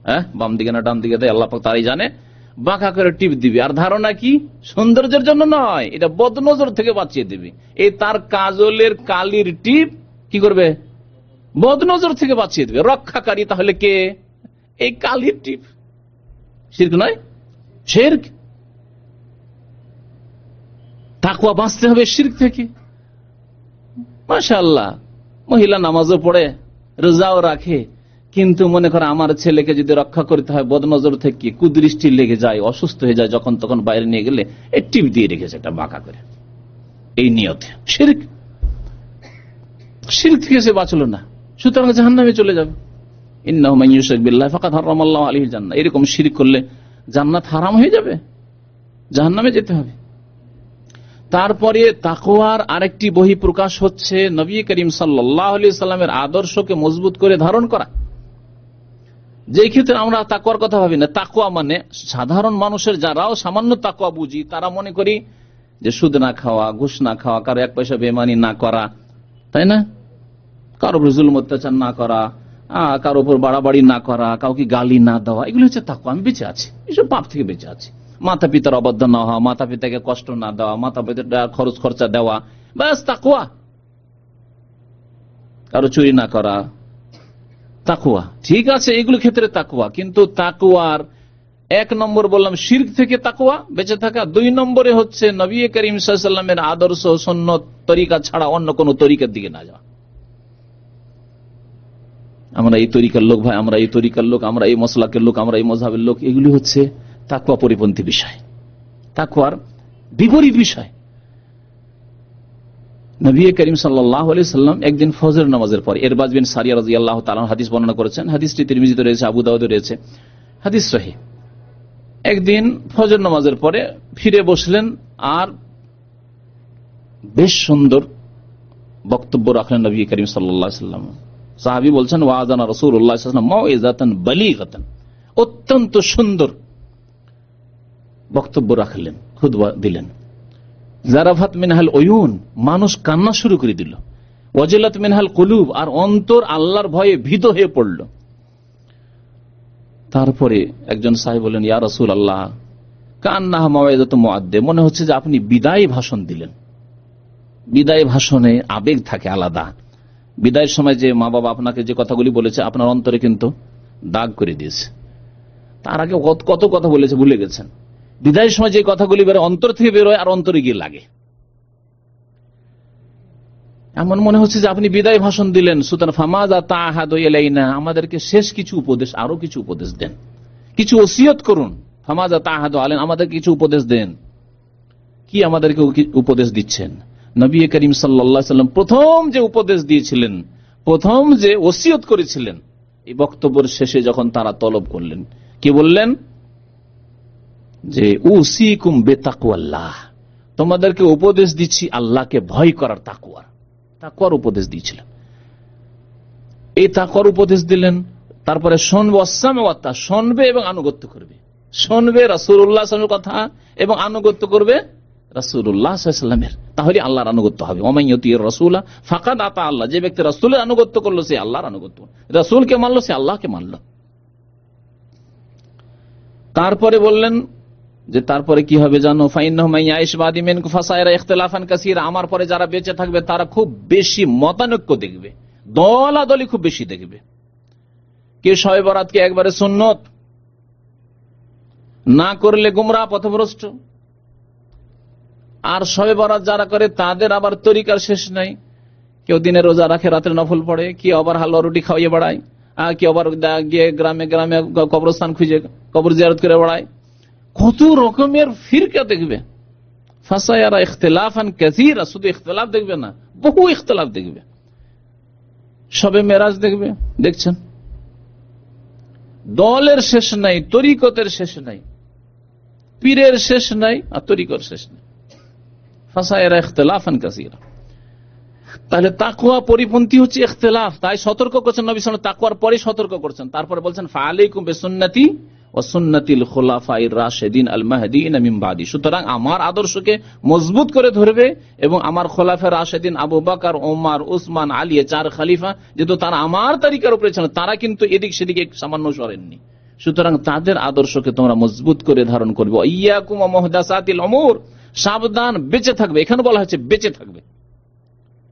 হ্যাঁ, বাম দিকে না ডান দিকে দেয় আল্লাহ পাক তারাই জানে, বাঁকা করে টিপ দিবে। আর ধারণা কি, সৌন্দর্যের জন্য নয়, এটা বদনজর থেকে বাঁচিয়ে দিবে। এই তার কাজলের কালির টিপ কি করবে, বদনজর থেকে বাঁচিয়ে দেবে। রক্ষাকারী তাহলে কে? এই কালির টিপ। শিরক নয়, শিরক। তাকওয়া বাঁচতে হবে শিরক থেকে। মাশাআল্লাহ, মহিলা নামাজও পড়ে, রোজাও রাখে, কিন্তু মনে করে আমার ছেলেকে যদি রক্ষা করতে হয় বদনজর থেকে, কুদৃষ্টি লেগে যায়, অসুস্থ হয়ে যায়, যখন তখন বাইরে নিয়ে গেলে এই টিপ দিয়ে রেখেছে একটা বাঁকা করে, এই নিয়তে। শিরক। শিরক থেকে সে বাঁচলো না, সুতরাং জাহান্নামে চলে যাবে। ইন্নাহু মান ইউশরিক বিল্লাহি ফাকাদ হারামাল্লাহু আলাইহিল জান্নাহ। এরকম শিরক করলে জান্নাত হারাম হয়ে যাবে, জাহান্নামে যেতে হবে। তারপরে তাকওয়ার আরেকটি বহিঃপ্রকাশ হচ্ছে নবী করিম সাল্লাল্লাহু আলাইহি সাল্লামের আদর্শকে মজবুত করে ধারণ করা। যে ক্ষেত্রে আমরা তাকওয়ার কথা ভাবি না, তাকওয়া মানে সাধারণ মানুষের, যারাও সামান্য তাকওয়া বুঝি, তারা মনে করি যে সুদ না খাওয়া, ঘুষ না খাওয়া, কারো এক পয়সা বেমানি না করা, তাই না, কারো উপর জুলুম অত্যাচার না করা, কারো উপর বাড়াবাড়ি না করা, কাউকে গালি না দেওয়া, এগুলো হচ্ছে তাকওয়া। আমি বেঁচে আছি, এসব পাপ থেকে বেঁচে আছি। মাতা পিতার অবাধ্য না হওয়া, মাতা পিতাকে কষ্ট না দেওয়া, মাতা পিতার খরচ খরচা দেওয়া, ব্যাস তাকওয়া। কারো চুরি না করা, তাকওয়া। ঠিক আছে, এগুলো ক্ষেত্রে তাকওয়া। কিন্তু তাকওয়ার এক নম্বর বললাম শিরক থেকে তাকওয়া বেঁচে থাকা, 2 নম্বরে হচ্ছে নবী করিম সাল্লাল্লাহু আলাইহি ওয়াসাল্লামের আদর্শ, সুন্নাত, তরিকা ছাড়া অন্য কোন তরিকার দিকে না যাওয়া। আমরা এই তরিকার লোক, ভাই আমরা এই তরিকার লোক, আমরা এই মাসলাকের লোক, আমরা এই মাযহাবের লোক, এগুলি হচ্ছে তাকওয়া পরিপন্থী বিষয়, তাকওয়ার বিপরীত বিষয়। নবী করিম সাল্লাল্লাহু আলাইহি সাল্লাম একদিন ফজর নামাজের পর ইরবাজ বিন সারিয়া রাদিয়াল্লাহু তাআলা হাদিস বর্ণনা করেছেন, হাদিসটি তিরমিজিতে রয়েছে, আবু দাউদে রয়েছে, হাদিস সহিহ। একদিন ফজর নামাজের পরে ফিরে বসলেন আর বেশ সুন্দর বক্তব্য রাখলেন নবী করিম সাল্লাল্লাহু আলাইহি সাল্লাম। সাহাবী বলছেন, ওয়াজানা রাসূলুল্লাহ সাল্লাল্লাহু আলাইহি ওয়াসাল্লাম মাউইযাতান বালিগাতান, অত্যন্ত সুন্দর বক্তব্য রাখলেন, খুতবা দিলেন। জারাফাত মিনহাল উয়ুন, মানুষ কান্না শুরু করে দিল। ওয়াজিলাত মিনহাল কুলুব, আর অন্তর আল্লাহর ভয়ে ভীত হয়ে পড়ল। তারপরে একজন সাহেব বললেন, ইয়া রাসূলুল্লাহ কান্নাহা মাউইযাতু মুআদ্দে, মনে হচ্ছে যে আপনি বিদায় ভাষণ দিলেন। বিদায় ভাষণে আবেগ থাকে আলাদা। বিদায়ের সময় যে মা বাবা আপনাকে যে কথাগুলি বলেছে আপনার অন্তরে কিন্তু দাগ করে দিয়েছে। তার আগে কত কথা বলেছে ভুলে গেছেন। বিদায়ের সময় যে কথাগুলি বেরোয় অন্তর থেকে বেরোয় আর অন্তরে গিয়ে লাগে, এমন মনে হচ্ছে যে আপনি বিদায় ভাষণ দিলেন। সুতরাং ফামাযা তাআহাদু ইলাইনা, আমাদেরকে শেষ কিছু উপদেশ, আরো কিছু উপদেশ দেন, কিছু ওসিয়ত করুন। ফামাযা তাআহাদু আলাইনা, আমাদের কিছু উপদেশ দেন। কি আমাদেরকে উপদেশ দিচ্ছেন? নবী করিম সাল্লাল্লাহু আলাইহি সাল্লাম প্রথম যে উপদেশ দিয়েছিলেন, প্রথম যে ওসিয়ত করেছিলেন, এই বক্তব্যের শেষে যখন তারা তলব করলেন, কি বললেন? যে উসিকুম বিতাকওয়াল্লাহ, তোমাদেরকে উপদেশ দিচ্ছি আল্লাহকে ভয় করার, তাকওয়ার উপদেশ দিয়েছিলেন। এই তাকওয়ার উপদেশ দিলেন। তারপরে শুনবে, ওয়াসসামওয়াতা, শুনবে এবং আনুগত্য করবে। শুনবে রাসূলুল্লাহ সাল্লাল্লাহু আলাইহি ওয়াসাল্লামের কথা এবং আনুগত্য করবে রাসূলুল্লাহ সাল্লাল্লাহু আলাইহি ওয়াসাল্লামের, তাহলে আল্লাহর আনুগত্য হবে। ওমান ইউতির রাসূলা ফাকাদ আতা আল্লাহ, যে ব্যক্তি রাসূলের আনুগত্য করলো সে আল্লাহর আনুগত্য, রাসূলকে মানলো সে আল্লাহকে মানলো। তারপরে বললেন যে তারপরে কি হবে জানো? ফাইন্নাহু মান ইয়াইশ বাদি মিনকুম ফাসায়ারা ইখতিলাফান কাসীরা, আমার পরে যারা বেঁচে থাকবে তারা খুব বেশি মতানৈক্য দেখবে, দলাদলি খুব বেশি দেখবে। কে শবে বরাতকে একবারে সুন্নত না করলে গুমরাহ পথভ্রষ্ট, আর শবে বরাত যারা করে তাদের আবার তরিকার শেষ নাই। কেউ দিনে রোজা রাখে, রাতে নফল পড়ে, কেউ আবার হালুয়া রুটি খাওয়িয়ে বেড়ায়, কেউ আবার গিয়ে গ্রামে গ্রামে কবরস্থান খুঁজে কবর জিয়ারত করে বেড়ায়। কত রকমের ফিরকা দেখবে। ফাসায়ারা ইখতিলাফান কাসীরা, শুধু ইখতিলাফ দেখবে না, বহু ইখতিলাফ দেখবে। শবে মেরাজ দেখবে, দেখছেন দলের শেষ নাই, তরিকতের শেষ নাই, পীরের শেষ নাই আর তরিকর শেষ নাই। ফাসায়ারা ইখতিলাফান কাসীরা। তাহলে তাকওয়া পরিপন্থী হচ্ছে ইখতিলাফ। তাই সতর্ক করছেন নবী সাল্লাল্লাহু আলাইহি ওয়াসাল্লাম, তাকওয়ার পরে সতর্ক করছেন। তারপরে বলছেন ফাআলাইকুম বিসুন্নতি ওয়া সুন্নাতিল খুলাফায়ে রাশিদিন আল মাহদিয়িন মিন বাদি, সুতরাং আমার আদর্শকে মজবুত করে ধরবে এবং আমার খোলাফায়ে রাশিদিন আবু বকর, ওমর, উসমান, আলী, চার খলিফা, যেহেতু তারা আমার তরিকার উপরে ছিলেন, তারা কিন্তু এদিক সেদিকে সামান্য সরেননি, সুতরাং তাদের আদর্শকে তোমরা মজবুত করে ধারণ করবে। ইয়াকুম ওয়া মুহদাসাতিল উমুর, সাবধান, বেঁচে থাকবে। এখানে বলা হচ্ছে বেঁচে থাকবে।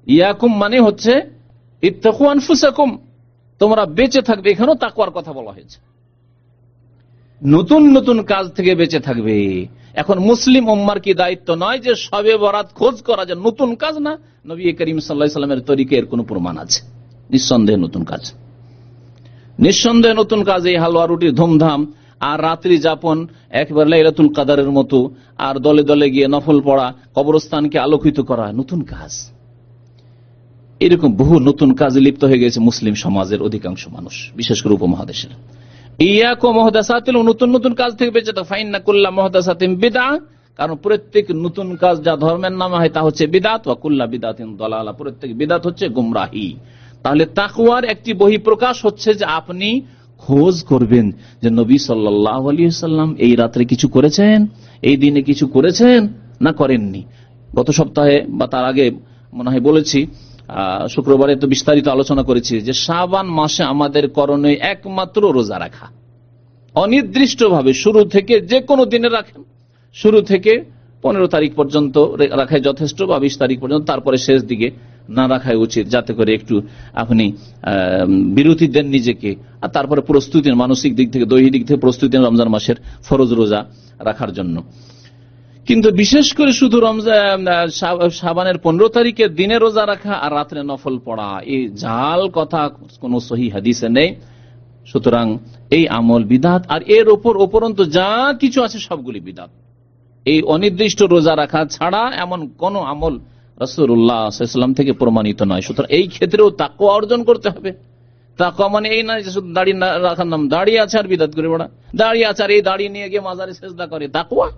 ইয়াকুম মানে হচ্ছে ইত্তাকু আনফুসাকুম, তোমরা বেঁচে থাকবে। এখানেও তাকওয়ার কথা বলা হয়েছে, নতুন নতুন কাজ থেকে বেঁচে থাকবে। এখন মুসলিম উম্মার কি দায়িত্ব নয় যে শবে বরাত খোঁজ করা, যে নতুন কাজ না? নবী করিম সাল্লাল্লাহু আলাইহি ওয়াসাল্লামের তরিকা এর কোনো প্রমাণ আছে? নিঃসন্দেহে নতুন কাজ, নিঃসন্দেহে নতুন কাজ। এই হালুয়া রুটির ধুমধাম আর রাত্রি যাপন একবার লাইলাতুল কাদারের মতো, আর দলে দলে গিয়ে নফল পড়া, কবরস্থানকে আলোকিত করা, নতুন কাজ। এরকম বহু নতুন কাজে লিপ্ত হয়ে গেছে মুসলিম সমাজের অধিকাংশ মানুষ, বিশেষ করে উপমহাদেশের। ইয়াকুম মুহদাসাতিল, নতুন নতুন কাজ থেকে বেঁচে থাকো। ফাইন্না কুল্লা মুহদাসাতিন বিদআহ, কারণ প্রত্যেক নতুন কাজ যা ধর্মের নামে হয় তা হচ্ছে বিদআত, ওয়া কুল্লা বিদআতিন দালালা, প্রত্যেক বিদআত হচ্ছে গুমরাহি। তাহলে তাকওয়ার একটি বহিঃপ্রকাশ হচ্ছে যে আপনি খোঁজ করবেন যে নবী সাল্লাল্লাহু আলাইহি ওয়াসাল্লাম এই রাত্রে কিছু করেছেন, এই দিনে কিছু করেছেন না করেননি। গত সপ্তাহে বা তার আগে মনে হয় বলেছি, শুক্রবারে তো বিস্তারিত আলোচনা করেছি যে শাবান মাসে আমাদের করণীয় একমাত্র রোজা রাখা, অনির্দিষ্টভাবে শুরু থেকে যে কোনো দিনে রাখেন, শুরু থেকে 15 তারিখ পর্যন্ত রাখাই যথেষ্ট, বা 20 তারিখ পর্যন্ত, তারপরে শেষ দিকে না রাখাই উচিত, যাতে করে একটু আপনি বিরতি দেন নিজেকে, আর তারপরে প্রস্তুতি মানসিক দিক থেকে, দৈহিক দিক থেকে প্রস্তুতি রমজান মাসের ফরজ রোজা রাখার জন্য। কিন্তু বিশেষ করে শুধু শাবানের 15 তারিখের দিনে রোজা রাখা আর রাত্রে নফল পড়া, এই জাল কথা কোন সহিহ হাদিসে নেই। সুতরাং এই আমল বিদআত, আর এর উপর উপরন্ত যা কিছু আছে সবগুলি বিদআত। এই অনির্দিষ্ট রোজা রাখা ছাড়া এমন কোন আমল রাসূলুল্লাহ সাল্লাল্লাহু আলাইহি ওয়াসাল্লাম থেকে প্রমাণিত নয়। সুতরাং এই ক্ষেত্রেও তাকওয়া অর্জন করতে হবে। তাকওয়া মানে এই নয় যে শুধু দাড়ি না রাখার নাম, দাড়ি আছে আর বিদআত করে বেড়া, দাড়ি আছে আর এই দাড়ি নিয়ে গিয়ে মাজারে সিজদা করে, তাকওয়া?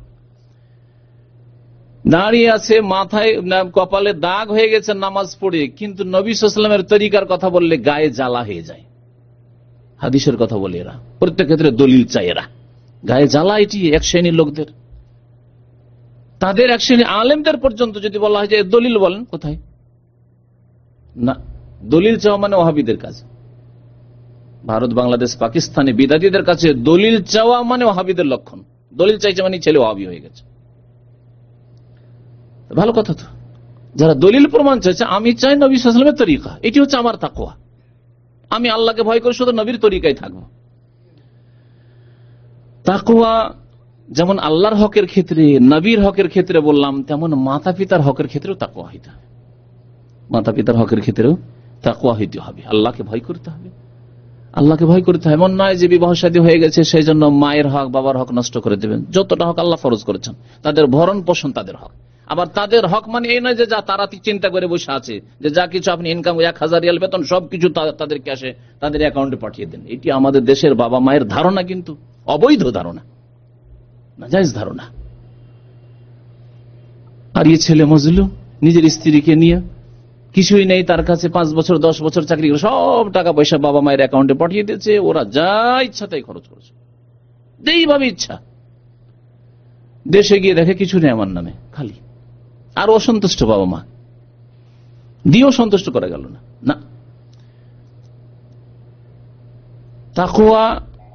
দাঁড়িয়ে আছে, মাথায় কপালে দাগ হয়ে গেছে নামাজ পড়ে, কিন্তু নবী সাল্লাল্লাহু আলাইহি ওয়াসাল্লামের তরিকার কথা বললে গায়ে জ্বালা হয়ে যায়। হাদিসের কথা বলে এরা প্রত্যেক ক্ষেত্রে দলিল চায়, এরা গায়ে জ্বালা। এটি এক শ্রেণীর লোকদের, তাদের এক শ্রেণী আলেমদের পর্যন্ত যদি বলা হয় যে দলিল বলেন, কোথায়? না, দলিল চাওয়া মানে ওয়াহাবিদের কাজ। ভারত, বাংলাদেশ, পাকিস্তানে বিদাতীদের কাছে দলিল চাওয়া মানে ওয়াহাবিদের লক্ষণ। দলিল চাইছে মানে ছেলে ওয়াহাবি হয়ে গেছে। ভালো কথা তো, যারা দলিল প্রমাণ চাইছে, আমি চাই নবী সাল্লাল্লাহু আলাইহি ওয়াসাল্লামের তরিকা, এটি হচ্ছে আমার তাকওয়া। আমি আল্লাহকে ভয় করে শুধু নবীর তরিকায় থাকবো। তাকওয়া যেমন আল্লাহর হকের ক্ষেত্রে, নবীর হকের ক্ষেত্রে বললাম, তেমন মাতা পিতার হকের ক্ষেত্রেও তাকওয়া হইতে হবে। মাতা পিতার হকের ক্ষেত্রেও তাকওয়া হইতে হবে, আল্লাহকে ভয় করতে হবে। আল্লাহকে ভয় করতে হয়। এমন নয় যে বিবাহ শাদী হয়ে গেছে সেই জন্য মায়ের হক, বাবার হক নষ্ট করে দেবেন। যতটা হক আল্লাহ ফরজ করেছেন, তাদের ভরণ পোষণ তাদের হক। আবার তাদের হক মানে এই নয় যে যা তারা চিন্তা করে বসে আছে যে যা কিছু আপনি ইনকাম 1000 রিয়াল বেতন সবকিছু তাদের ক্যাশে, তাদের অ্যাকাউন্টে পাঠিয়ে দেন। এটি আমাদের দেশের বাবা মায়ের ধারণা, কিন্তু অবৈধ ধারণা, নাজায়েজ ধারণা। আর এই ছেলে মজলুম, নিজের স্ত্রীকে নিয়ে কিছুই নেই তার কাছে, 5 বছর 10 বছর চাকরি করে সব টাকা পয়সা বাবা মায়ের অ্যাকাউন্টে পাঠিয়ে দিয়েছে, ওরা যা ইচ্ছা তাই খরচ করেছে, যেইভাবে ইচ্ছা। দেশে গিয়ে দেখে কিছু নেই আমার নামে, খালি। আর অসন্তুষ্ট বাবা মা, দিয়েও সন্তুষ্ট করা গেল না। না, তাকওয়া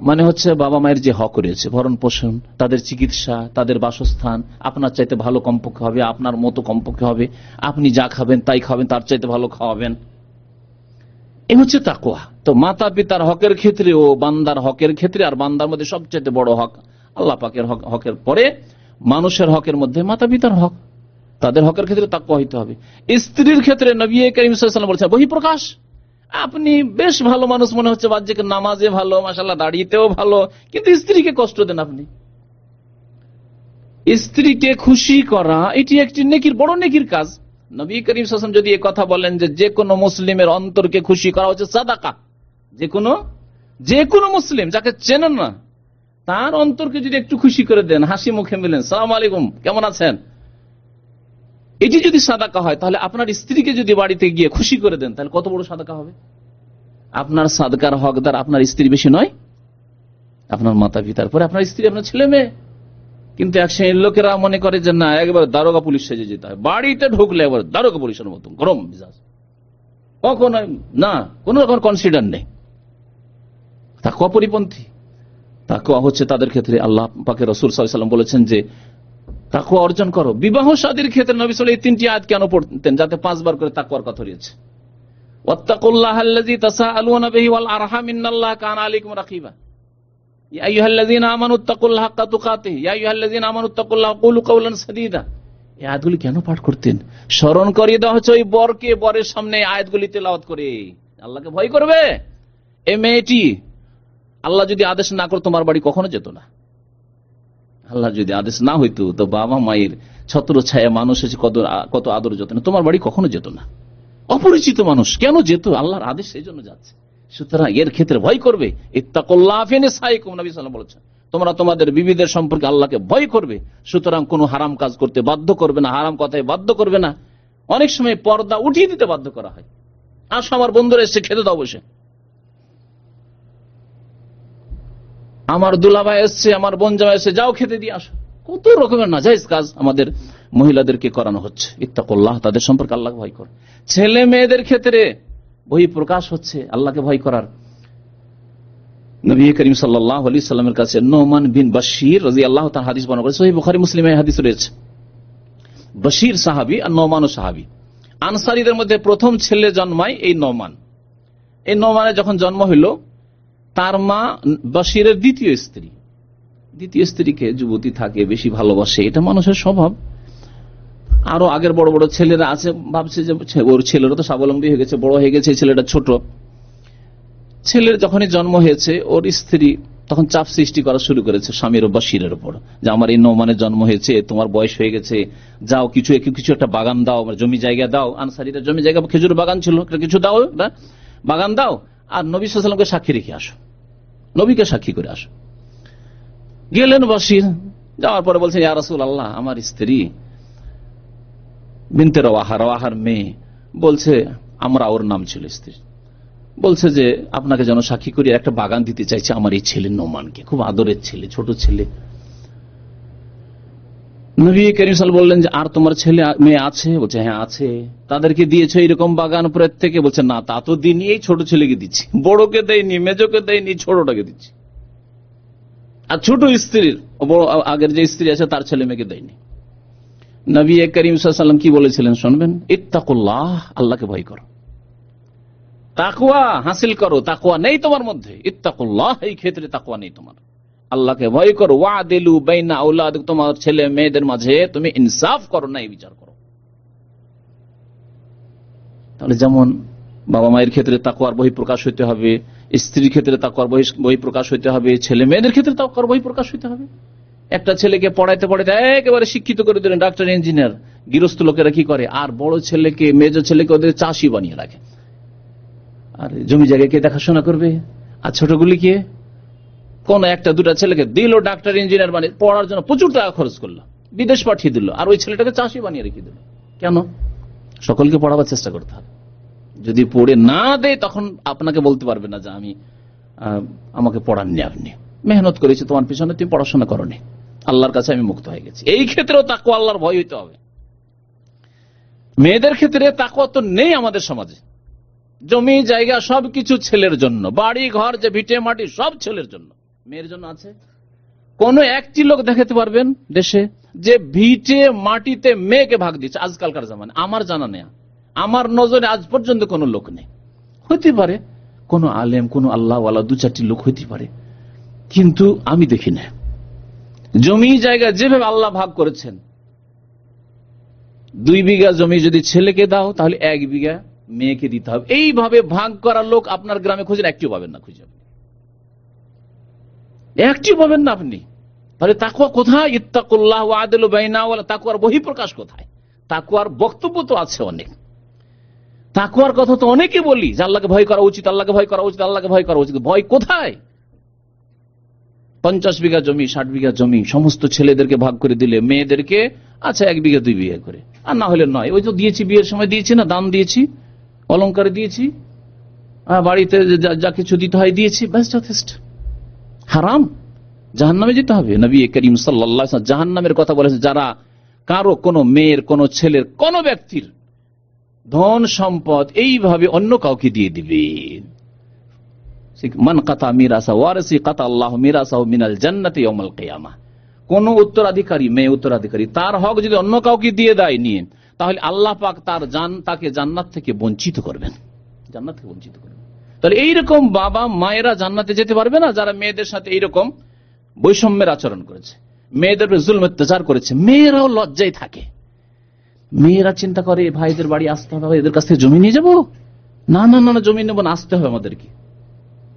মানে হচ্ছে বাবা মায়ের যে হক রয়েছে, ভরণ পোষণ, তাদের চিকিৎসা, তাদের বাসস্থান আপনার চাইতে ভালো কমপক্ষে হবে, আপনার মতো কমপক্ষে হবে। আপনি যা খাবেন তাই খাবেন, তার চাইতে ভালো খাওয়াবেন। এ হচ্ছে তাকওয়া। তো মাতা পিতার হকের ক্ষেত্রে ও বান্দার হকের ক্ষেত্রে, আর বান্দার মধ্যে সবচেয়ে বড় হক আল্লাহ পাকের হকের পরে মানুষের হকের মধ্যে মাতা পিতার হক, তাদের হকের ক্ষেত্রে তাকওয়া হইতে হবে। স্ত্রীর ক্ষেত্রে নবী করিম সাল্লাল্লাহু আলাইহি ওয়াসাল্লাম বলেছেন বহিঃপ্রকাশ। আপনি বেশ ভালো মানুষ মনে হচ্ছে, বাহ্যিক নামাজে ভালো, মাশাআল্লাহ দাঁড়িয়েতেও ভালো, কিন্তু স্ত্রীকে কষ্ট দেন আপনি। স্ত্রীকে খুশি করা এটি একটি নেকির, বড় নেকির কাজ। নবী করিম সাল্লাল্লাহু আলাইহি ওয়াসাল্লাম যদি এই কথা বলেন যে কোনো মুসলিমের অন্তরকে খুশি করা হচ্ছে সাদাকা, যে কোনো মুসলিম যাকে চেনেন না তার অন্তরকে যদি একটু খুশি করে দেন, হাসি মুখে মিলেন, সালাম আলাইকুম, কেমন আছেন, এটি যদি সাদাকা হয়, তাহলে আপনার স্ত্রীকে যদি বাড়িতে গিয়ে খুশি করে দেন, তাহলে কত বড় সাদাকা হবে। আপনার সাদকার হকদার আপনার স্ত্রী বেশি নয়, আপনার মাতা পিতার পরে আপনার স্ত্রী, আপনার ছেলে মেয়ে। কিন্তু এক শ্রেণীর লোকেরা মনে করে যে না, একবার দারোগা পুলিশ সেজে যেতে হয়, বাড়িতে ঢুকলে একবার দারোগা পুলিশের মতো গরম মেজাজ, কখনো না, কোন রকম কনসিডার নেই। তাকওয়া পরিপন্থী। তাকওয়া হচ্ছে তাদের ক্ষেত্রে, আল্লাহ পাকের রাসূল সাল্লাল্লাহু আলাইহি ওয়াসাল্লাম বলেছেন যে তাকওয়া অর্জন করো। বিবাহ শাদীর ক্ষেত্রে নবী সাল্লাল্লাহু আলাইহি ওয়াসাল্লাম এই 3টি আয়াত কেন পড়তেন? যাতে 5 বার করে তাকওয়ার কথা রয়েছে। ওয়াত্তাকুল্লাহাল্লাযী তাসাআলুনা বিহি ওয়াল আরহাম ইন্নাল্লাহা কানা আলাইকুম রাকিবা। ইয়া আইয়ুহাল্লাযীনা আমানুত্তাকুল্লাহা হাক্কা তুকাতিহি ইয়া আইয়ুহাল্লাযীনা আমানুত্তাকুল্লাহা কুলু কাওলান সাদীদা। এই আয়াতগুলি কেন পাঠ করতেন? স্মরণ করিয়ে দেওয়া হচ্ছে ওই বরকে, বরের সামনে আয়াতগুলি তেলাওয়াত করে আল্লাহকে ভয় করবে। এই মেয়েটি আল্লাহ যদি আদেশ না করতো তোমার বাড়ি কখনো যেত না। আল্লাহ যদি আদেশ না হইতো তো বাবা মায়ের ছত্র ছায়া মানুষ এসে কত আদর যত্ন, তোমার বাড়ি কখনো যেত না। অপরিচিত মানুষ কেন যেত? আল্লাহর আদেশ সেই জন্য যাচ্ছে। সুতরাং এর ক্ষেত্রে ভয় করবে। ইত্তাকুল্লাহ ফি নিসাইকুম, নবী সাল্লাল্লাহু আলাইহি ওয়াসাল্লাম বলেছেন তোমরা তোমাদের বিবিদের সম্পর্কে আল্লাহকে ভয় করবে। সুতরাং কোনো হারাম কাজ করতে বাধ্য করবে না, হারাম কথায় বাধ্য করবে না। অনেক সময় পর্দা উঠিয়ে দিতে বাধ্য করা হয়। আসো আমার বন্ধুরা এসে খেতে দাও বসে, আমার দুলাভাই এসছে, আমার বোন জামাই এসছে, যাও খেতে দিয়ে আসো। কত রকমের নাজায়েজ কাজ আমাদের মহিলাদেরকে করানো হচ্ছে। ইত্তাকুল্লাহ, তাদের সম্পর্কে আল্লাহকে ভয় কর। ছেলে মেয়েদের ক্ষেত্রে বহিঃপ্রকাশ হচ্ছে আল্লাহকে ভয় করার। নবী করিম সাল্লাল্লাহু আলাইহি সাল্লামের কাছে নোমান বিন বাশির রাদিয়াল্লাহু তাআলা হাদিস বর্ণনা করেছেন, সহিহ বুখারী মুসলিমে হাদিস রয়েছে। বাশির সাহাবী আর নোমানও সাহাবী। আনসারীদের মধ্যে প্রথম ছেলে জন্মায় এই নোমান। এই নোমানের যখন জন্ম হইল, তার মা বাশিরের দ্বিতীয় স্ত্রীকে যুবতী থাকে বেশি ভালোবাসে, এটা মানুষের স্বভাব। আরো আগের বড় বড় ছেলেরা আছে, ভাবছে যে ওর ছেলেরা তো স্বাবলম্বী হয়ে গেছে, বড় হয়ে গেছে, ছেলেটা ছোট। ছেলের যখনই জন্ম হয়েছে ওর স্ত্রী তখন চাপ সৃষ্টি করা শুরু করেছে স্বামীর বাশিরের উপর, যে আমার এই নোমানের জন্ম হয়েছে, তোমার বয়স হয়ে গেছে, যাও কিছু একটা বাগান দাও, জমি জায়গা দাও। আনসারীরা জমি জায়গা, খেজুর বাগান ছিল, কিছু দাও, বাগান দাও, আর নবী সাল্লাল্লাহু আলাইহি ওয়াসাল্লামকে সাক্ষী রেখে আসো, নবীকে সাক্ষী করে আসো। গেলেন বাশির, যাওয়ার পরে বলছেন, ইয়া রাসূলুল্লাহ, আমার স্ত্রী বিনতে রওয়াহা, রওয়াহার মেয়ে, বলছে, আমরা ওর নাম ছিল স্ত্রী, বলছে যে আপনাকে যেন সাক্ষী করি, একটা বাগান দিতে চাইছে আমার এই ছেলে নোমানকে, খুব আদরের ছেলে, ছোট ছেলে। নবী করিম সাল্লাল্লাহু আলাইহি ওয়াসাল্লাম বললেন যে আর তোমার ছেলে মেয়ে আছে? বলছে হ্যাঁ আছে। তাদেরকে দিয়েছে এরকম বাগান প্রত্যেকে? বলছে না, তা তো দিনই, এই ছোট ছেলেকে দিচ্ছি, বড়কে দেয়নি, মেজোকে দেয়নি, ছোটটাকে দিচ্ছি। আর ছোট স্ত্রীর, আগের যে স্ত্রী আছে তার ছেলে মেয়েকে দেয়নি। নবী করিম সাল্লাল্লাহু আলাইহি ওয়াসাল্লাম কি বলেছিলেন শুনবেন? ইত্তাকুল্লাহ, আল্লাহকে ভয় করো, তাকওয়া হাসিল করো। তাকওয়া নেই তোমার মধ্যে, ইত্তাকুল্লাহ, এই ক্ষেত্রে তাকওয়া নেই তোমার, আল্লাহকে ভয় করো। ওয়াদিলু বাইনা আওলাদিকুম, তোমার ছেলে মেয়েদের মাঝে তুমি ইনসাফ করো, না এই বিচার করো। তাহলে যেমন বাবা মায়ের ক্ষেত্রে তাকওয়ার বহিঃপ্রকাশ হইতে হবে, স্ত্রীর ক্ষেত্রে তাকওয়ার বহিঃপ্রকাশ হইতে হবে, ছেলে মেয়েদের ক্ষেত্রে তাকওয়ার বহিঃপ্রকাশ হইতে হবে। একটা ছেলেকে পড়াইতে পড়াইতে একেবারে শিক্ষিত করে দিলেন, ডাক্তার, ইঞ্জিনিয়ার, গৃহস্থ লোকেরা কি করে, আর বড় ছেলেকে, মেজো ছেলেকে ওদের চাষি বানিয়ে রাখে। আর জমি জায়গায় কে দেখাশোনা করবে? আর ছোটগুলিকে, কোন একটা দুটা ছেলেকে দিল ডাক্তার, ইঞ্জিনিয়ার বানিয়ে, পড়ার জন্য প্রচুর টাকা খরচ করলো, বিদেশ পাঠিয়ে দিল, আর ওই ছেলেটাকে চাষি বানিয়ে রেখে দিল। কেন? সকলকে পড়াবার চেষ্টা করতে হবে। যদি পড়ে না দেয় তখন আপনাকে বলতে পারবে না যে আমাকে পড়াননি, আপনি মেহনত করেছি তোমার পিছনে, তুমি পড়াশোনা করনি, আল্লাহর কাছে আমি মুক্ত হয়ে গেছি। এই ক্ষেত্রেও তাকওয়া, আল্লাহর ভয় হইতে হবে। মেয়েদের ক্ষেত্রে তাকওয়া তো নেই আমাদের সমাজে। জমি জায়গা সবকিছু ছেলের জন্য, বাড়ি ঘর, যে ভিটে মাটি, সব ছেলের জন্য, মেয়ের জন্য আছে? কোন একটি লোক দেখাতে পারবেন দেশে যে ভিটে মাটিতে মেয়েকে ভাগ দিচ্ছে আজকালকার জামানে? আমার জানা নেই, আমার নজরে আজ পর্যন্ত কোন লোক নেই। হইতে পারে কোন আলেম, কোন আল্লাহওয়ালা, দু চারটি লোক হইতে পারে, কিন্তু আমি দেখি না। জমি জায়গা যেভাবে আল্লাহ ভাগ করেছেন, 2 বিঘা জমি যদি ছেলেকে দাও তাহলে 1 বিঘা মেয়েকে দিতে হবে। এইভাবে ভাগ করার লোক আপনার গ্রামে খুঁজেন, একটিও পাবেন না, একটিও পাবেন না আপনি। তাহলে তাকওয়া কোথায়? ইত্তাকুল্লাহ ওয়াদিলু বাইনা ওয়ালা, তাকওয়ার বহিঃপ্রকাশ কোথায়? তাকওয়ার বক্তব্য তো আছে অনেক, তাকওয়ার কথা তো অনেকে বলি যে আল্লাহকে ভয় করা উচিত, আল্লাহকে ভয় করা উচিত, আল্লাহকে ভয় করা উচিত। ভয় কোথায়? 50 বিঘা জমি, 60 বিঘা জমি সমস্ত ছেলেদেরকে ভাগ করে দিলে, মেয়েদেরকে আচ্ছা 1 বিঘা 2 বিঘা করে, আর না হলে নয়। ওই তো দিয়েছি, বিয়ের সময় দিয়েছি না, দান দিয়েছি, অলংকার দিয়েছি, বাড়িতে যা কিছু দিতে হয় দিয়েছি, ব্যাস যথেষ্ট। হারাম, জাহান্নামে যেতে হবে। নবী করিম সাল্লাল্লাহু আলাইহি ওয়াসাল্লাম জাহান্নামের কথা বলেছে, যারা কারো, কোন মেয়ের, কোন ছেলের, কোন ব্যক্তির ধন সম্পদ এইভাবে অন্য কাউকে দিয়ে দিবে। মান কাতা মিরাসা ওয়ারিসি কাতা আল্লাহু মিরাসাহু মিনাল জান্নাতি ইয়াউমাল কিয়ামাহ। কোন উত্তরাধিকারী, মেয়ে উত্তরাধিকারী, তার হক যদি অন্য কাউকে দিয়ে দেয় নিয়ে, তাহলে আল্লাহ পাক তাকে জান্নাত থেকে বঞ্চিত করবেন, জান্নাত থেকে বঞ্চিত করবেন। তাহলে এইরকম বাবা মায়েরা জান্নাতে যেতে পারবে না যারা মেয়েদের সাথে এইরকম বৈষম্যের আচরণ করেছে, মেয়েদের জুলম অত্যাচার করেছে। মেয়েরাও লজ্জায় থাকে, মেয়েরা চিন্তা করে ভাইদের বাড়ি আসতে হবে, এদের কাছ থেকে জমি নিয়ে যাবো, না না না, জমি নেবো না, আসতে হবে আমাদেরকে।